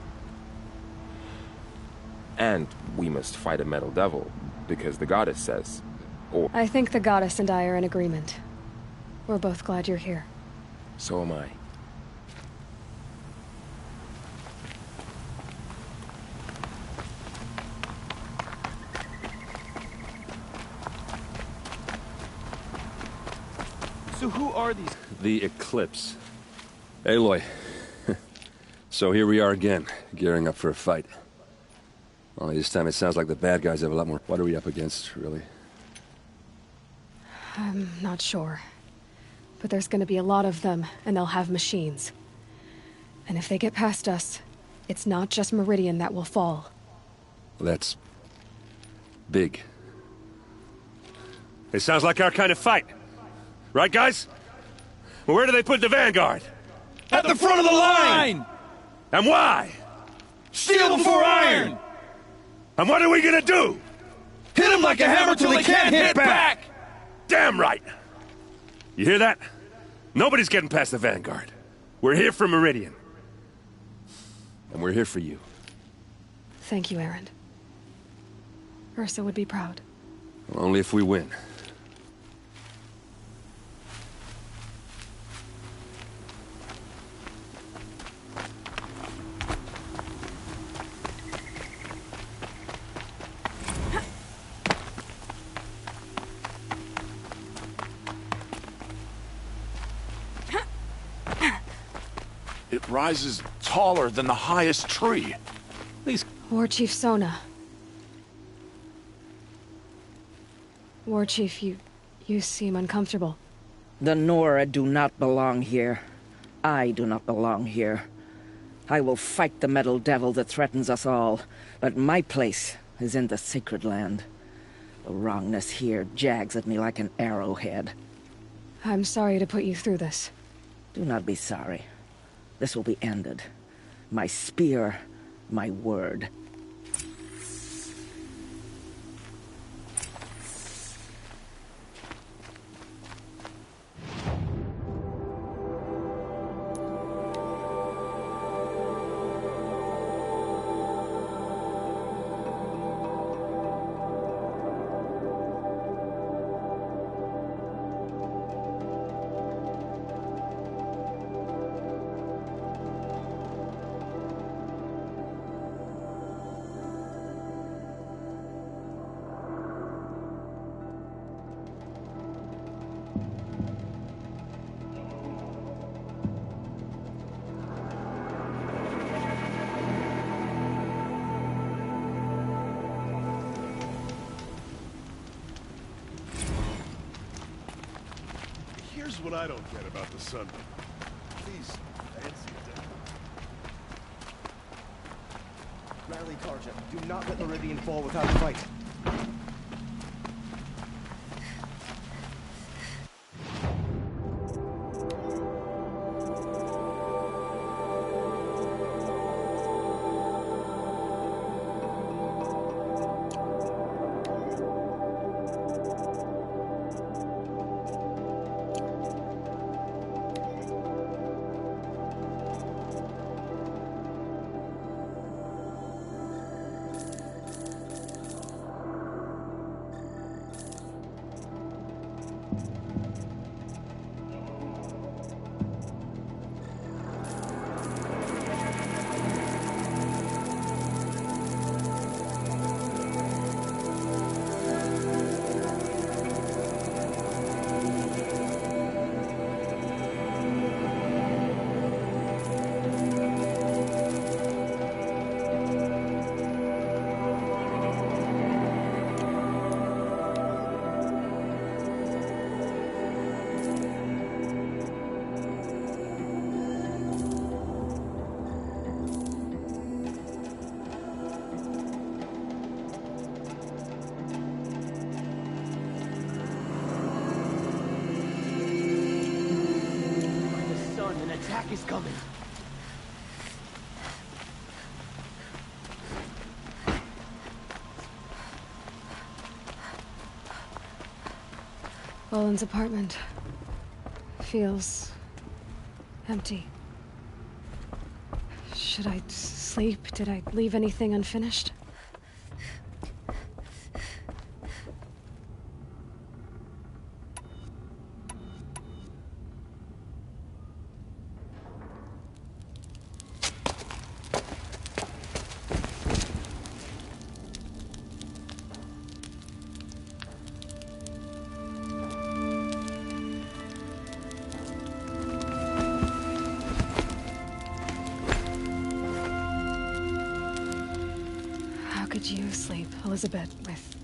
And we must fight a metal devil, because the goddess says, or... I think the goddess and I are in agreement. We're both glad you're here. So am I. So who are these? The Eclipse. Aloy. So here we are again, gearing up for a fight. Only this time it sounds like the bad guys have a lot more... What are we up against, really? I'm not sure. But there's gonna be a lot of them, and they'll have machines. And if they get past us, it's not just Meridian that will fall. That's... big. It sounds like our kind of fight. Right, guys? Well, where do they put the Vanguard? At the front of the line! And why? Steel before iron! And what are we gonna do? Hit them like a hammer till they can't hit back! Damn right! You hear that? Nobody's getting past the Vanguard. We're here for Meridian. And we're here for you. Thank you, Erend. Ursa would be proud. Well, only if we win. It rises taller than the highest tree. These... War Chief Sona. War Chief, you seem uncomfortable. The Nora do not belong here. I do not belong here. I will fight the metal devil that threatens us all, but my place is in the sacred land. The wrongness here jags at me like an arrowhead. I'm sorry to put you through this. Do not be sorry. This will be ended. My spear, my word. Here's what I don't get about the sun. These fancy days. Rally, Karja. Do not let Meridian fall without a fight. attack is coming. Olin's apartment feels empty. Should I sleep? Did I leave anything unfinished? How could you sleep, Elizabeth, with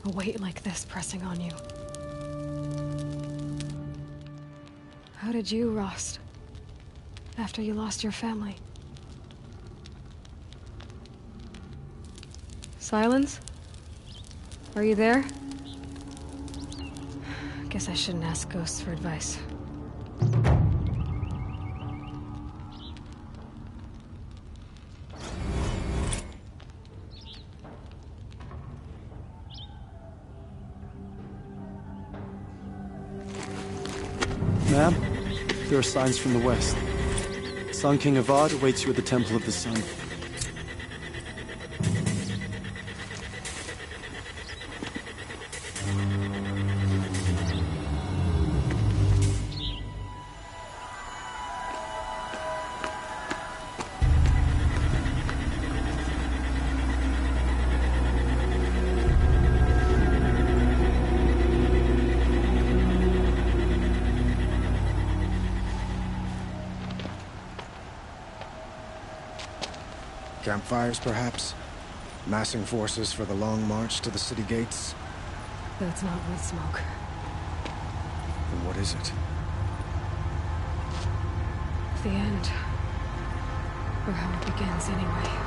a weight like this pressing on you? How did you, Rost, after you lost your family? Silence? Are you there? Guess I shouldn't ask ghosts for advice. Ma'am, there are signs from the west. Sun King Avad awaits you at the Temple of the Sun. Campfires, perhaps? Massing forces for the long march to the city gates? That's not with smoke. Then what is it? The end. Or how it begins, anyway.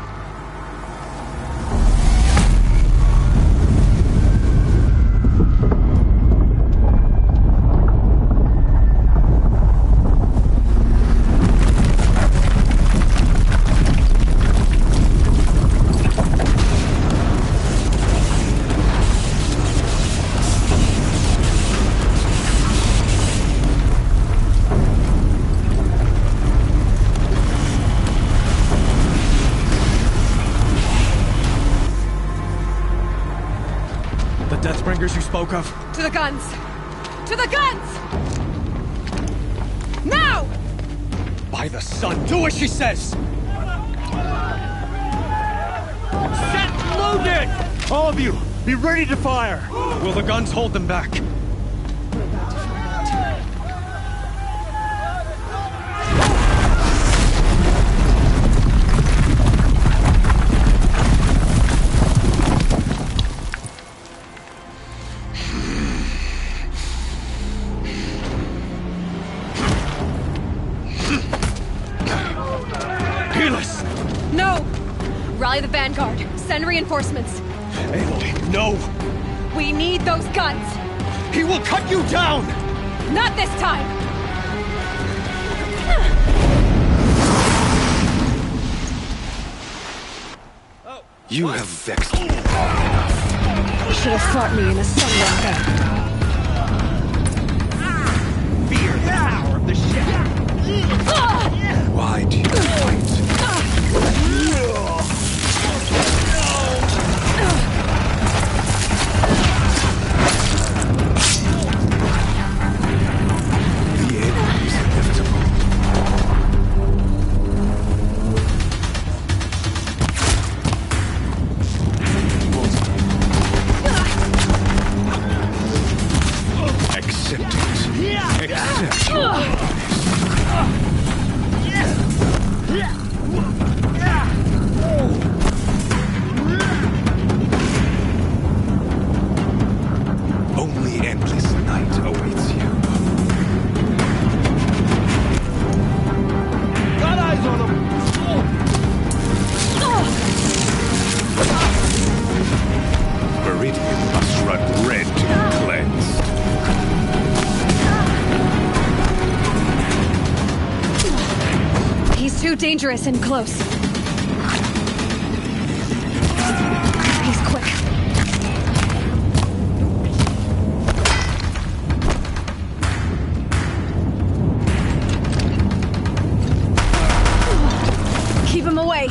Deathbringers you spoke of? To the guns! To the guns! Now! By the sun, do as she says! Set loaded! All of you, be ready to fire! Will the guns hold them back? No! Rally the vanguard. Send reinforcements. Aloy, no! We need those guns! He will cut you down! Not this time! You have vexed me long enough. You should have fought me in a sunlight. Fear the power of the ship! Why do you fight? The end is inevitable. too dangerous and close. He's quick. Keep him away.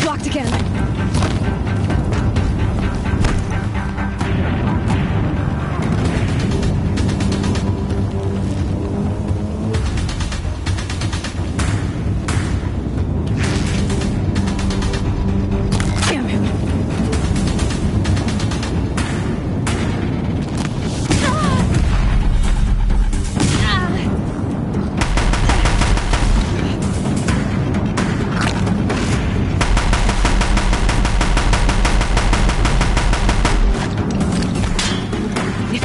Blocked again.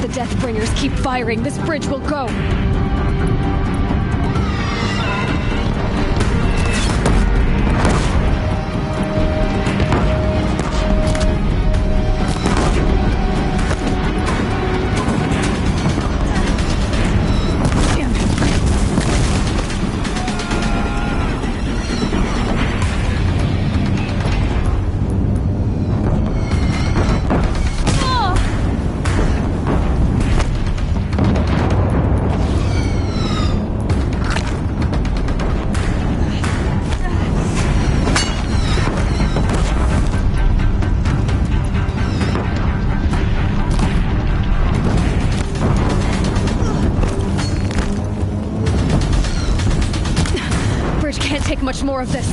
Deathbringers keep firing, this bridge will go. Take much more of this.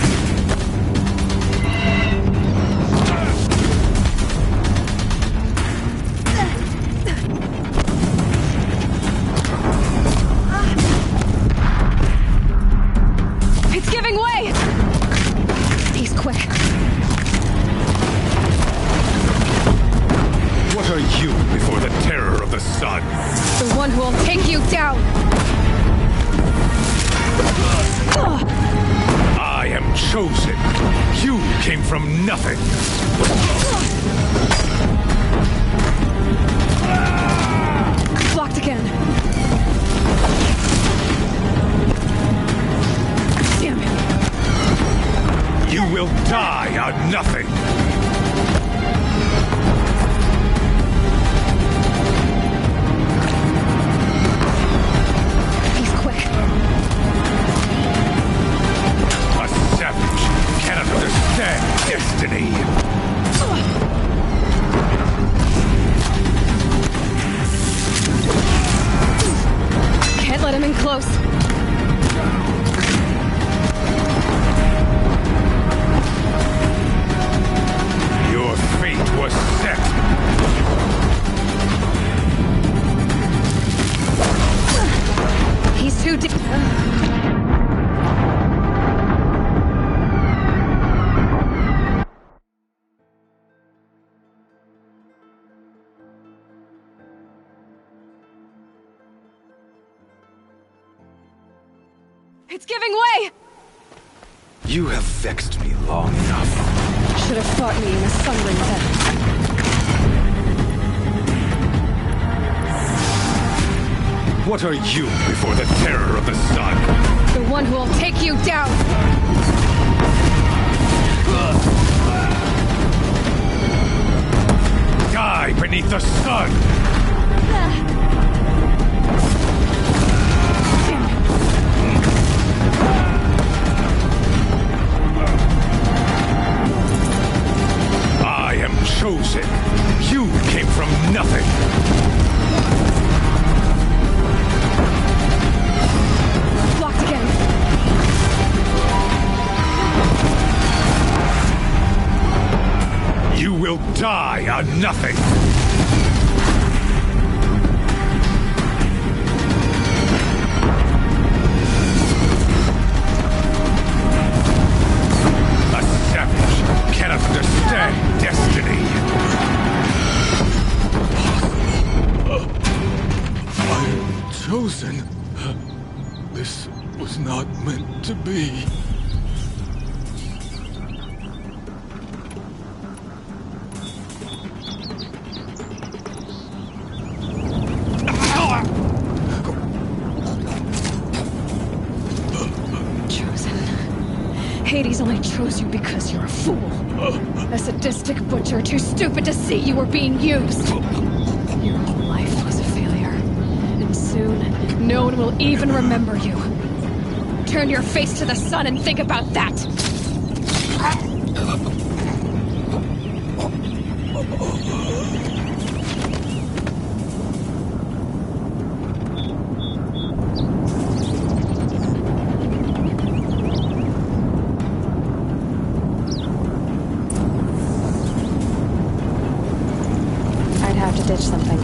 It's giving way! He's quick. What are you before the terror of the sun? The one who will take you down! I am chosen. You came from nothing. Blocked again. Damn it. You will die on nothing. He's quick. A savage cannot understand destiny. Can't let him in close. Your fate was set. He's too deep. It's giving way! You have vexed me long enough. Should have fought me in a sunring then. What are you before the terror of the sun? The one who will take you down! Die beneath the sun! I am chosen. You came from nothing. Blocked again. You will die on nothing. A savage cannot understand destiny. I am chosen. This was not meant to be. Hades only chose you because you're a fool. A sadistic butcher too stupid to see you were being used. Your whole life was a failure. And soon, no one will even remember you. Turn your face to the sun and think about that! I'd have to ditch something.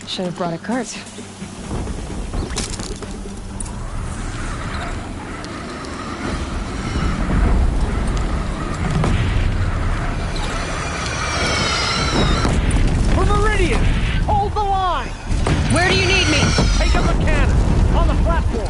Should have brought a cart. For Meridian! Hold the line! Where do you need me? Take up a cannon! On the platform!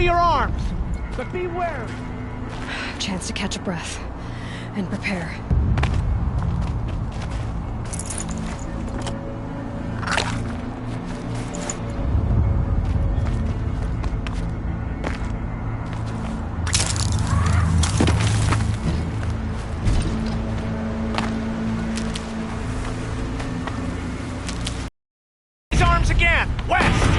your arms, but be wary. Chance to catch a breath and prepare. Again, west!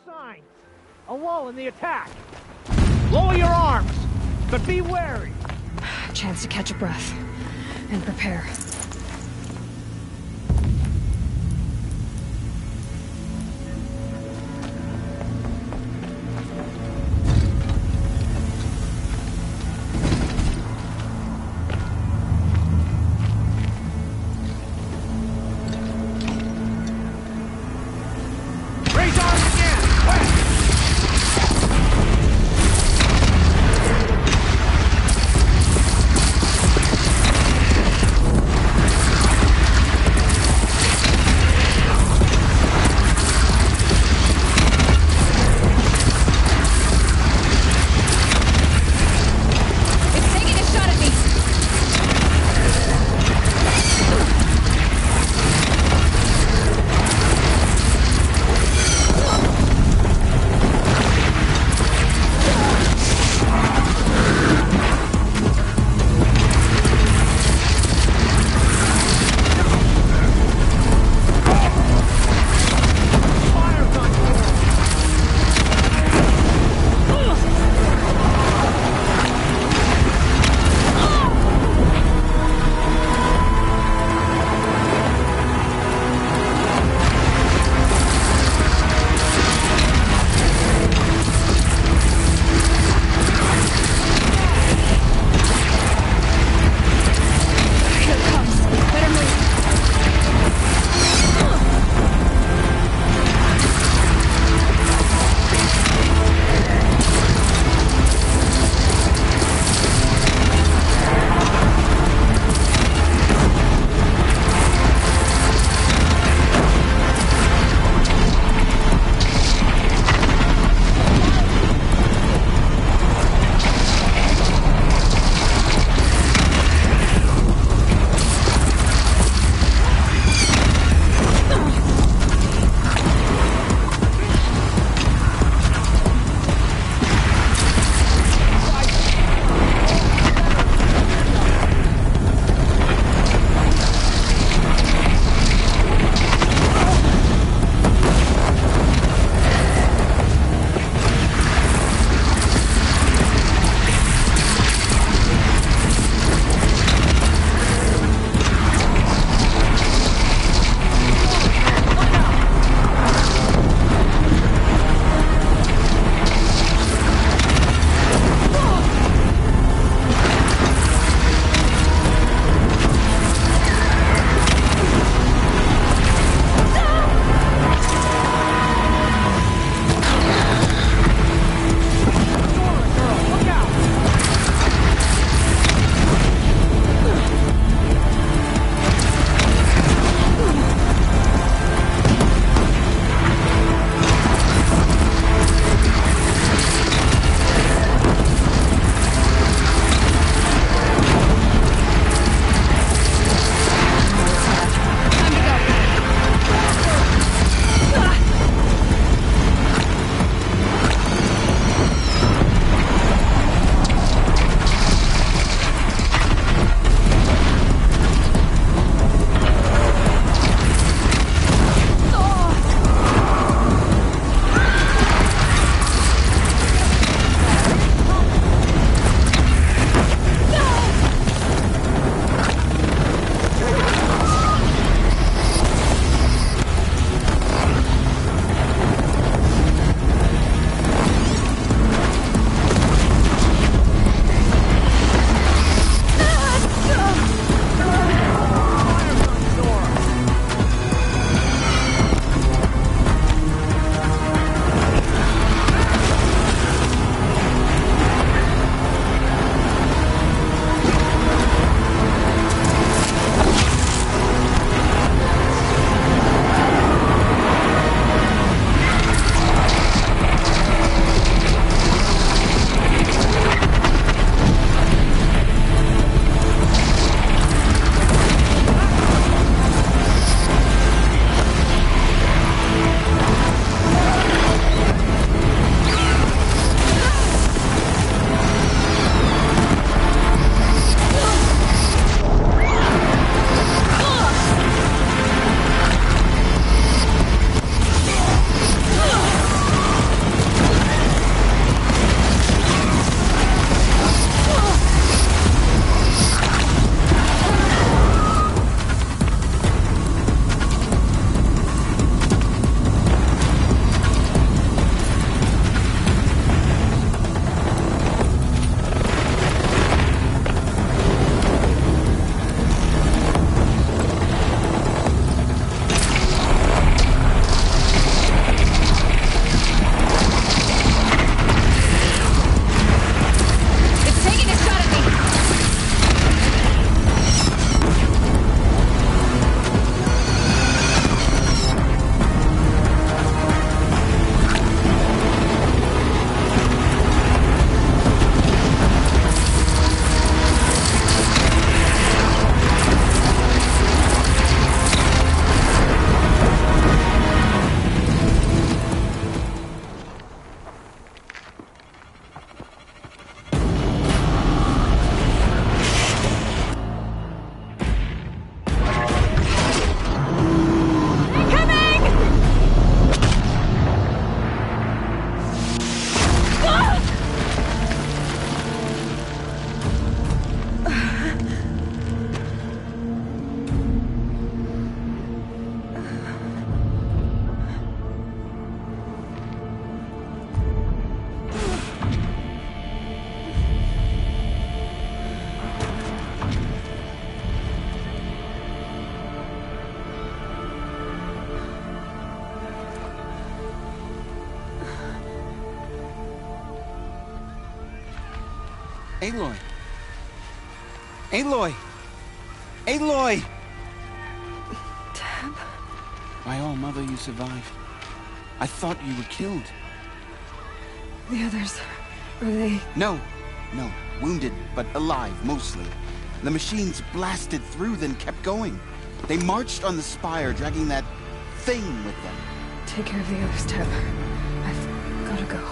Signs. A lull in the attack. Lower your arms, but be wary. Chance to catch a breath and prepare. Aloy! Aloy! Aloy! Deb? My own mother, you survived. I thought you were killed. The others, are they... No. Wounded, but alive, mostly. The machines blasted through, then kept going. They marched on the spire, dragging that thing with them. Take care of the others, Deb. I've gotta go.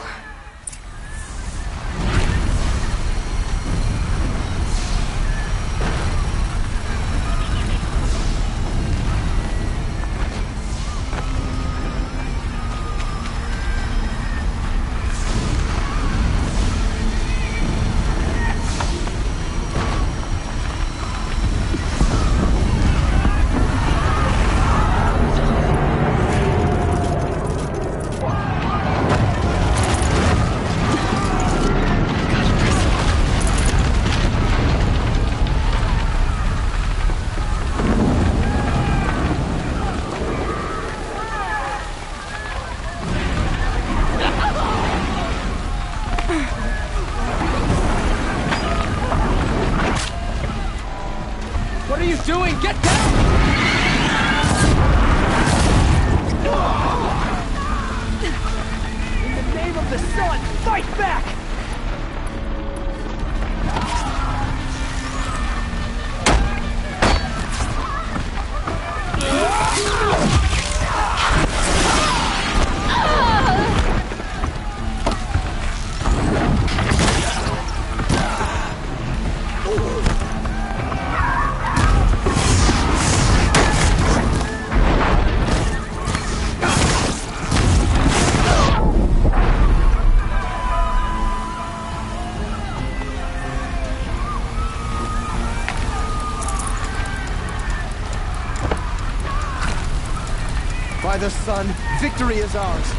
What are you doing? Get down! In the name of the sun, fight back! By the sun, victory is ours.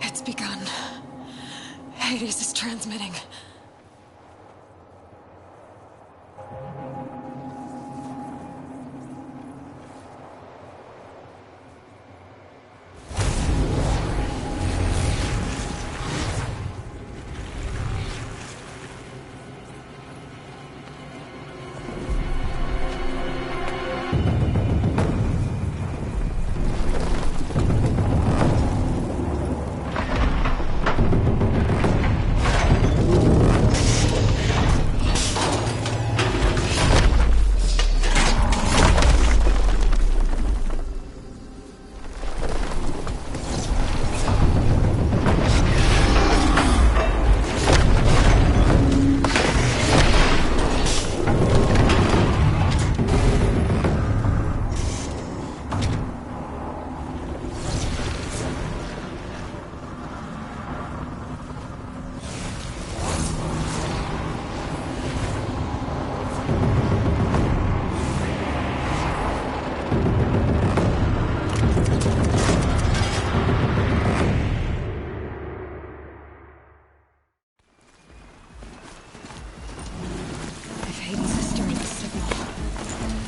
It's begun. Hades is transmitting.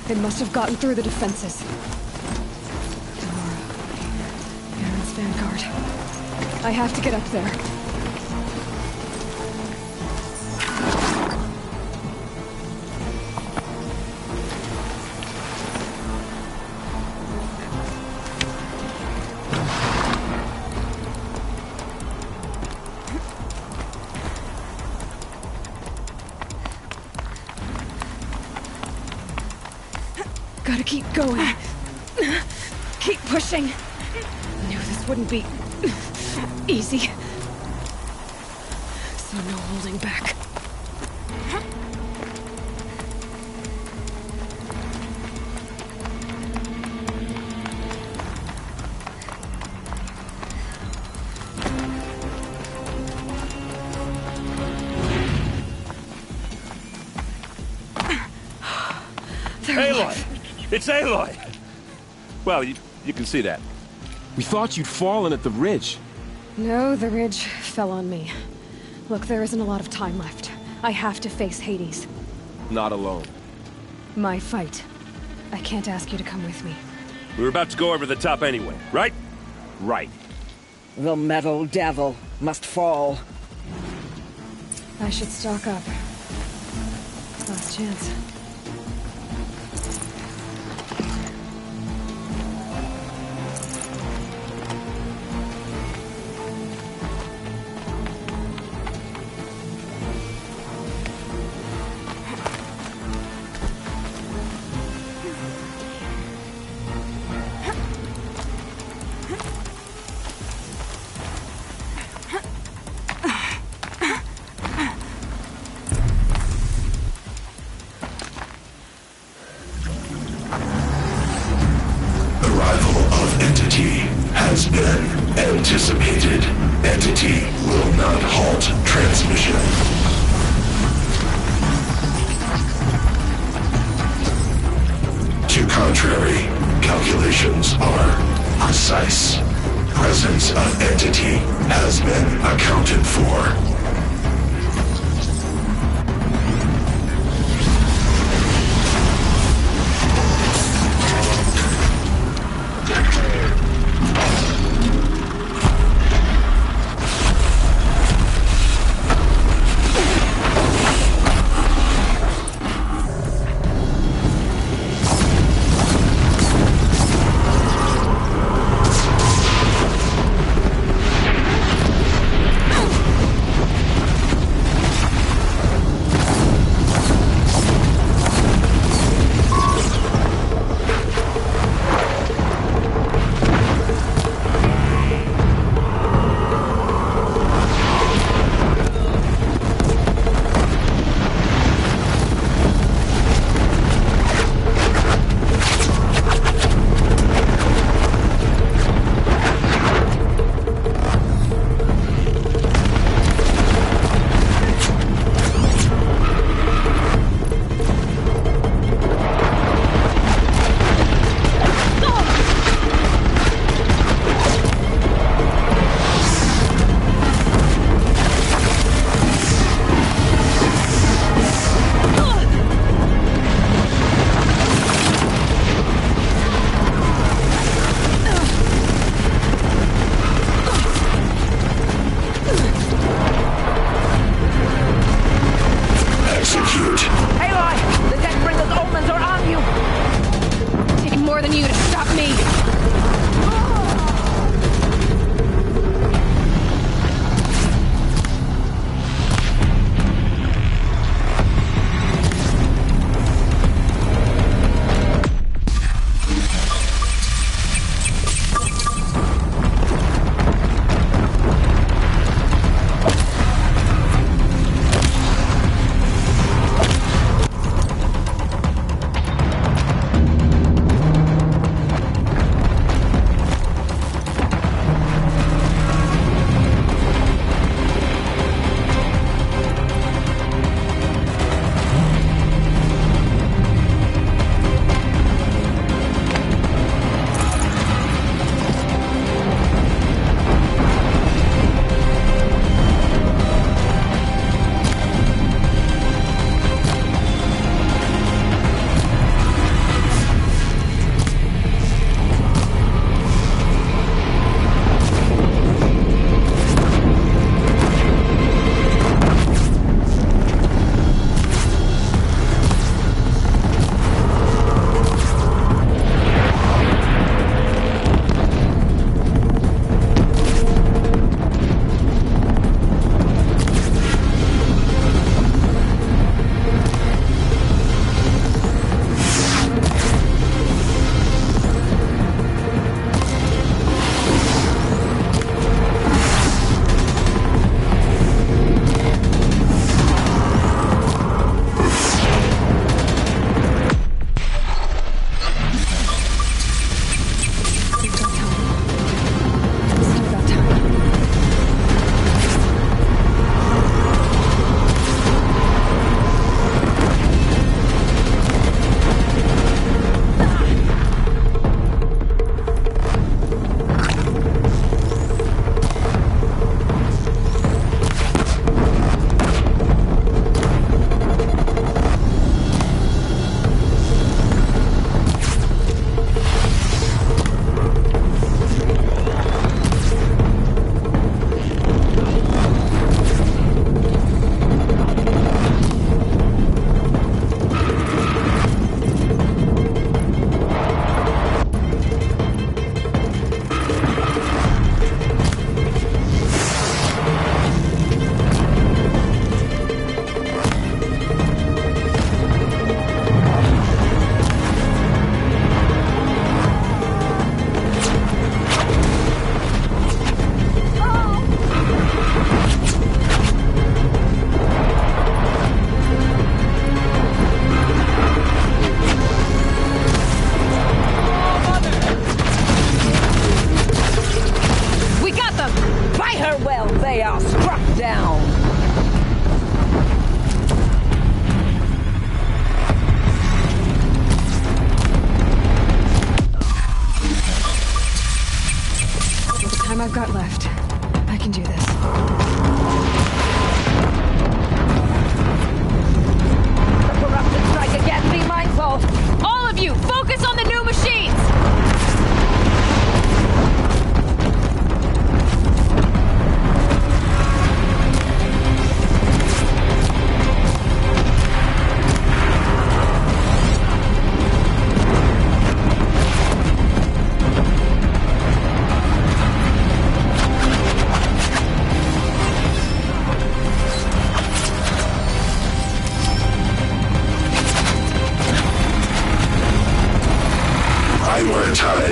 It must have gotten through the defenses. Gamora, Aaron's vanguard. I have to get up there. Gotta keep going. Keep pushing. Knew this wouldn't be easy. So no holding back. Aloy! It's Aloy! Well, you can see that. We thought you'd fallen at the ridge. No, the ridge fell on me. Look, there isn't a lot of time left. I have to face Hades. Not alone. My fight. I can't ask you to come with me. We were about to go over the top anyway, right? Right. The metal devil must fall. I should stock up. Last chance. Has been anticipated. Entity will not halt transmission. To contrary, calculations are precise. Presence of entity has been accounted for.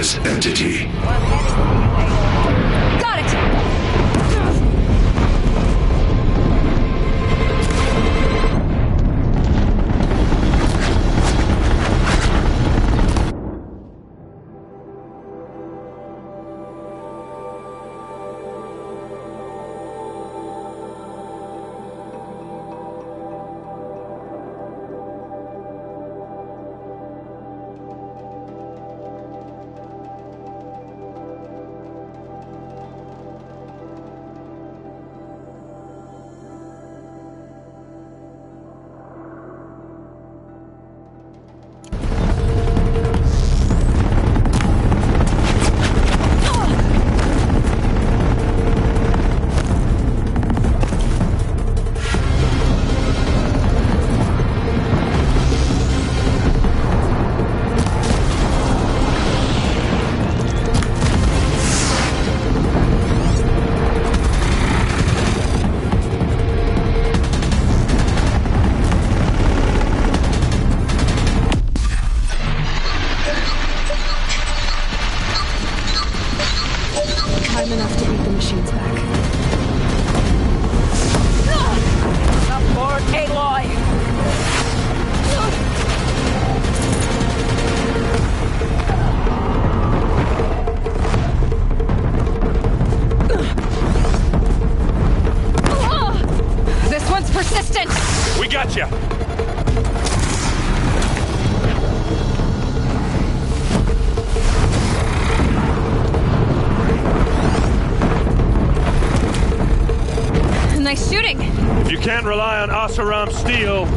this entity. Got it! Time enough to beat the machines back. Support, Aloy! This one's persistent! We got you! Nice shooting! You can't rely on Asaram steel.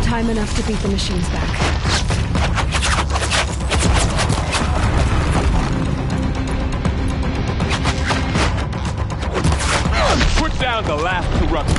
Time enough to beat the machines back. Put down the last corruption.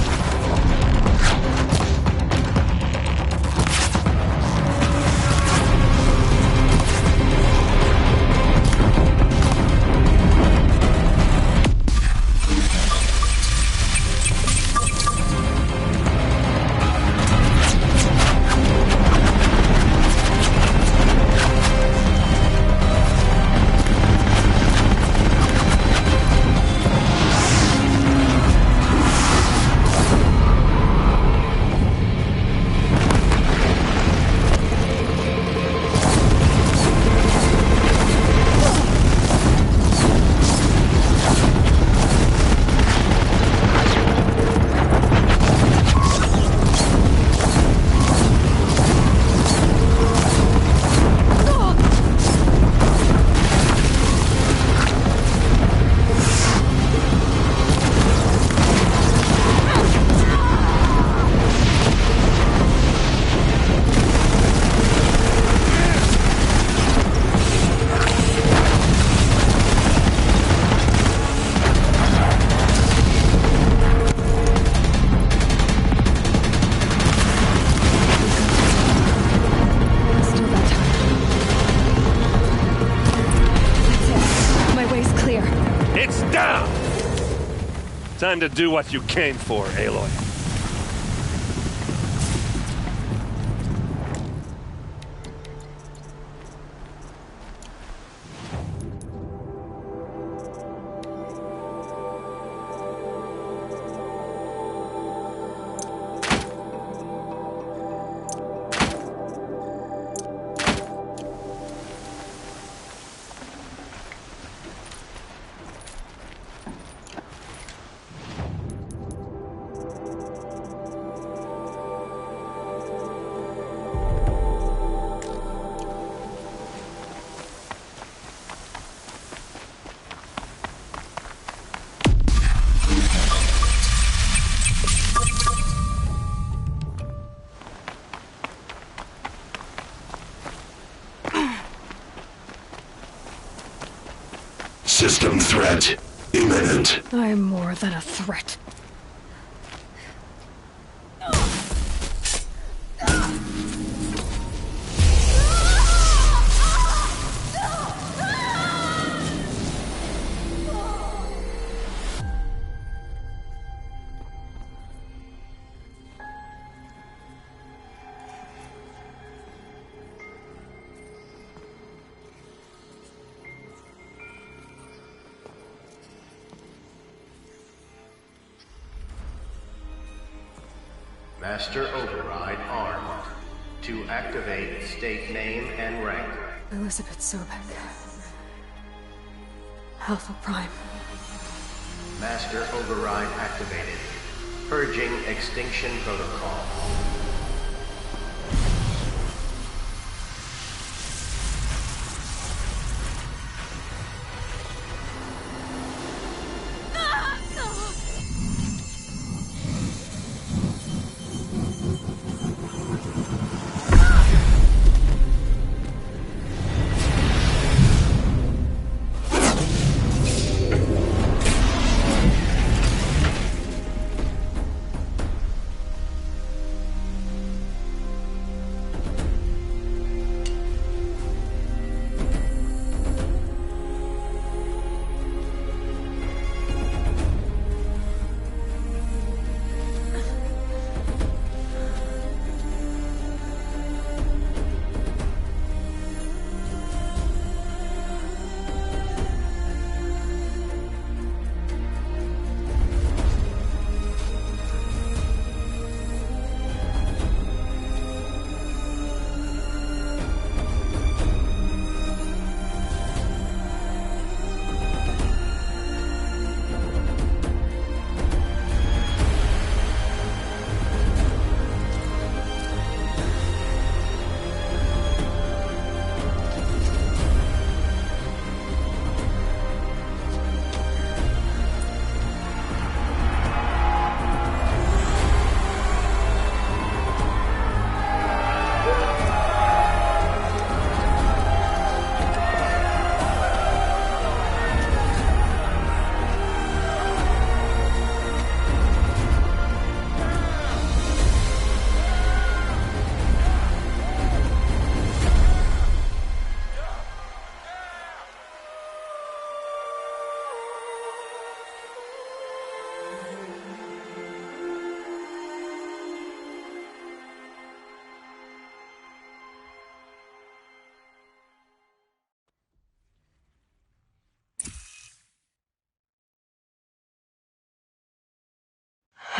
Time to do what you came for, Aloy. System threat imminent. I'm more than a threat. Master Override armed. To activate, state name and rank. Elizabeth Sobek. Alpha Prime. Master Override activated. Purging extinction protocol.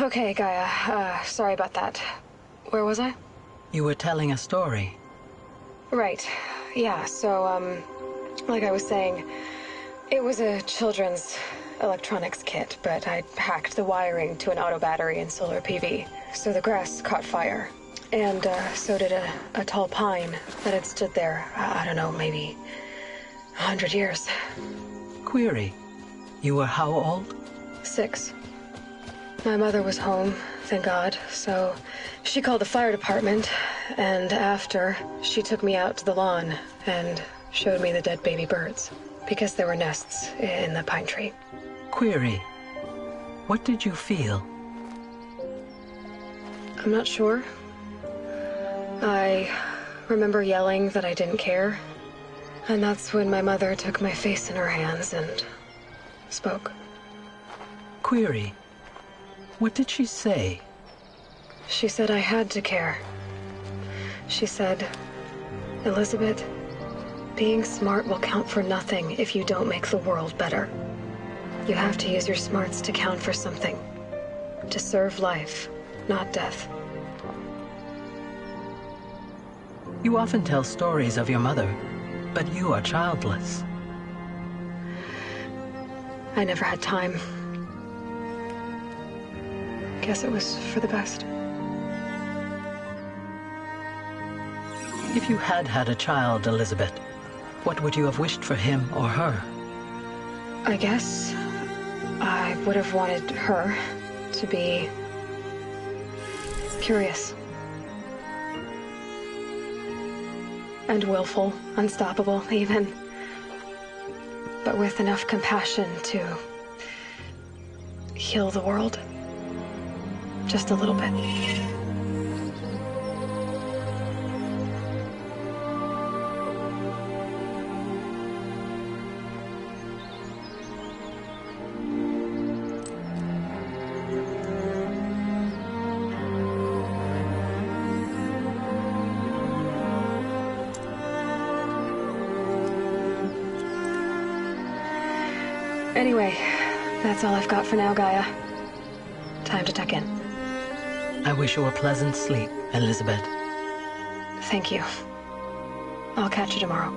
Okay, Gaia. Sorry about that. Where was I? You were telling a story. Right. Yeah, so, like I was saying, it was a children's electronics kit, but I hacked the wiring to an auto battery and solar PV. So the grass caught fire. And, so did a tall pine that had stood there, I don't know, maybe 100 years. Query. You were how old? 6. My mother was home, thank God, so she called the fire department, and after, she took me out to the lawn and showed me the dead baby birds, because there were nests in the pine tree. Query. What did you feel? I'm not sure. I remember yelling that I didn't care, and that's when my mother took my face in her hands and spoke. Query. What did she say? She said I had to care. She said, Elizabeth, being smart will count for nothing if you don't make the world better. You have to use your smarts to count for something. To serve life, not death. You often tell stories of your mother, but you are childless. I never had time. Guess it was for the best. If you had had a child, Elizabeth, what would you have wished for him or her? I guess I would have wanted her to be curious. And willful, unstoppable, even. but with enough compassion to heal the world. Just a little bit. Anyway, that's all I've got for now, Gaia. Time to tuck in. I wish you a pleasant sleep, Elizabeth. Thank you. I'll catch you tomorrow.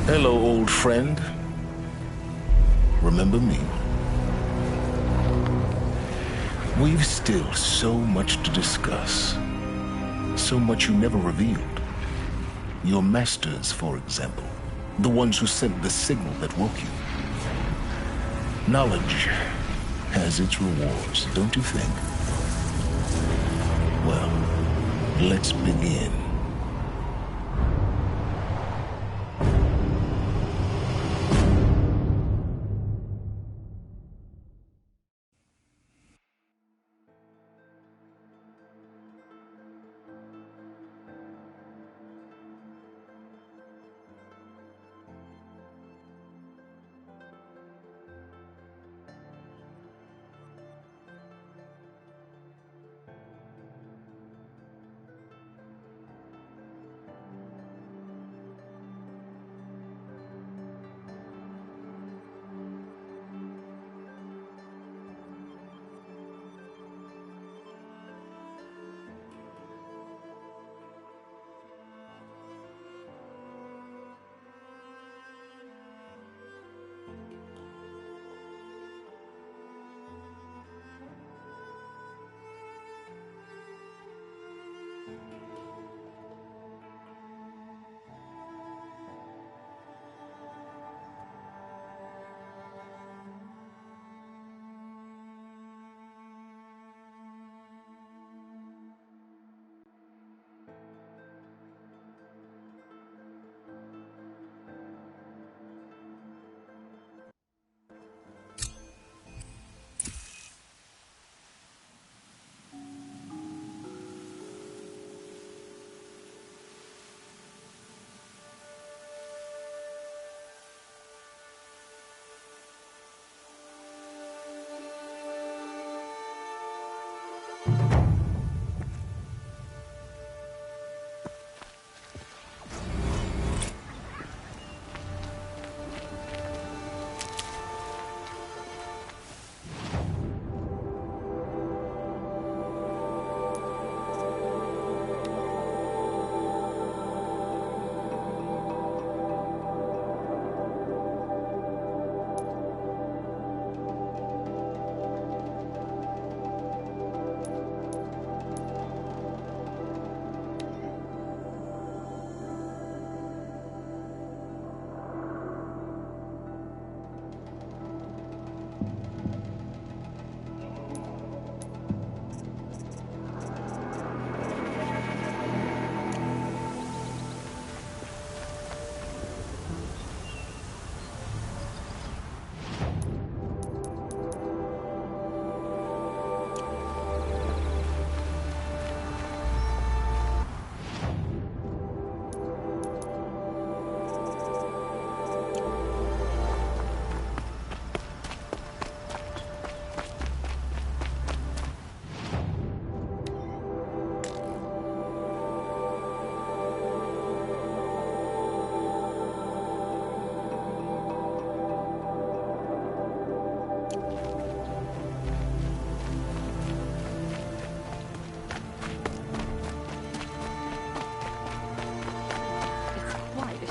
Hello, old friend. Remember me? We've still so much to discuss. So much you never revealed. Your masters, for example. The ones who sent the signal that woke you. Knowledge has its rewards, don't you think? Well, let's begin.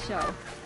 show.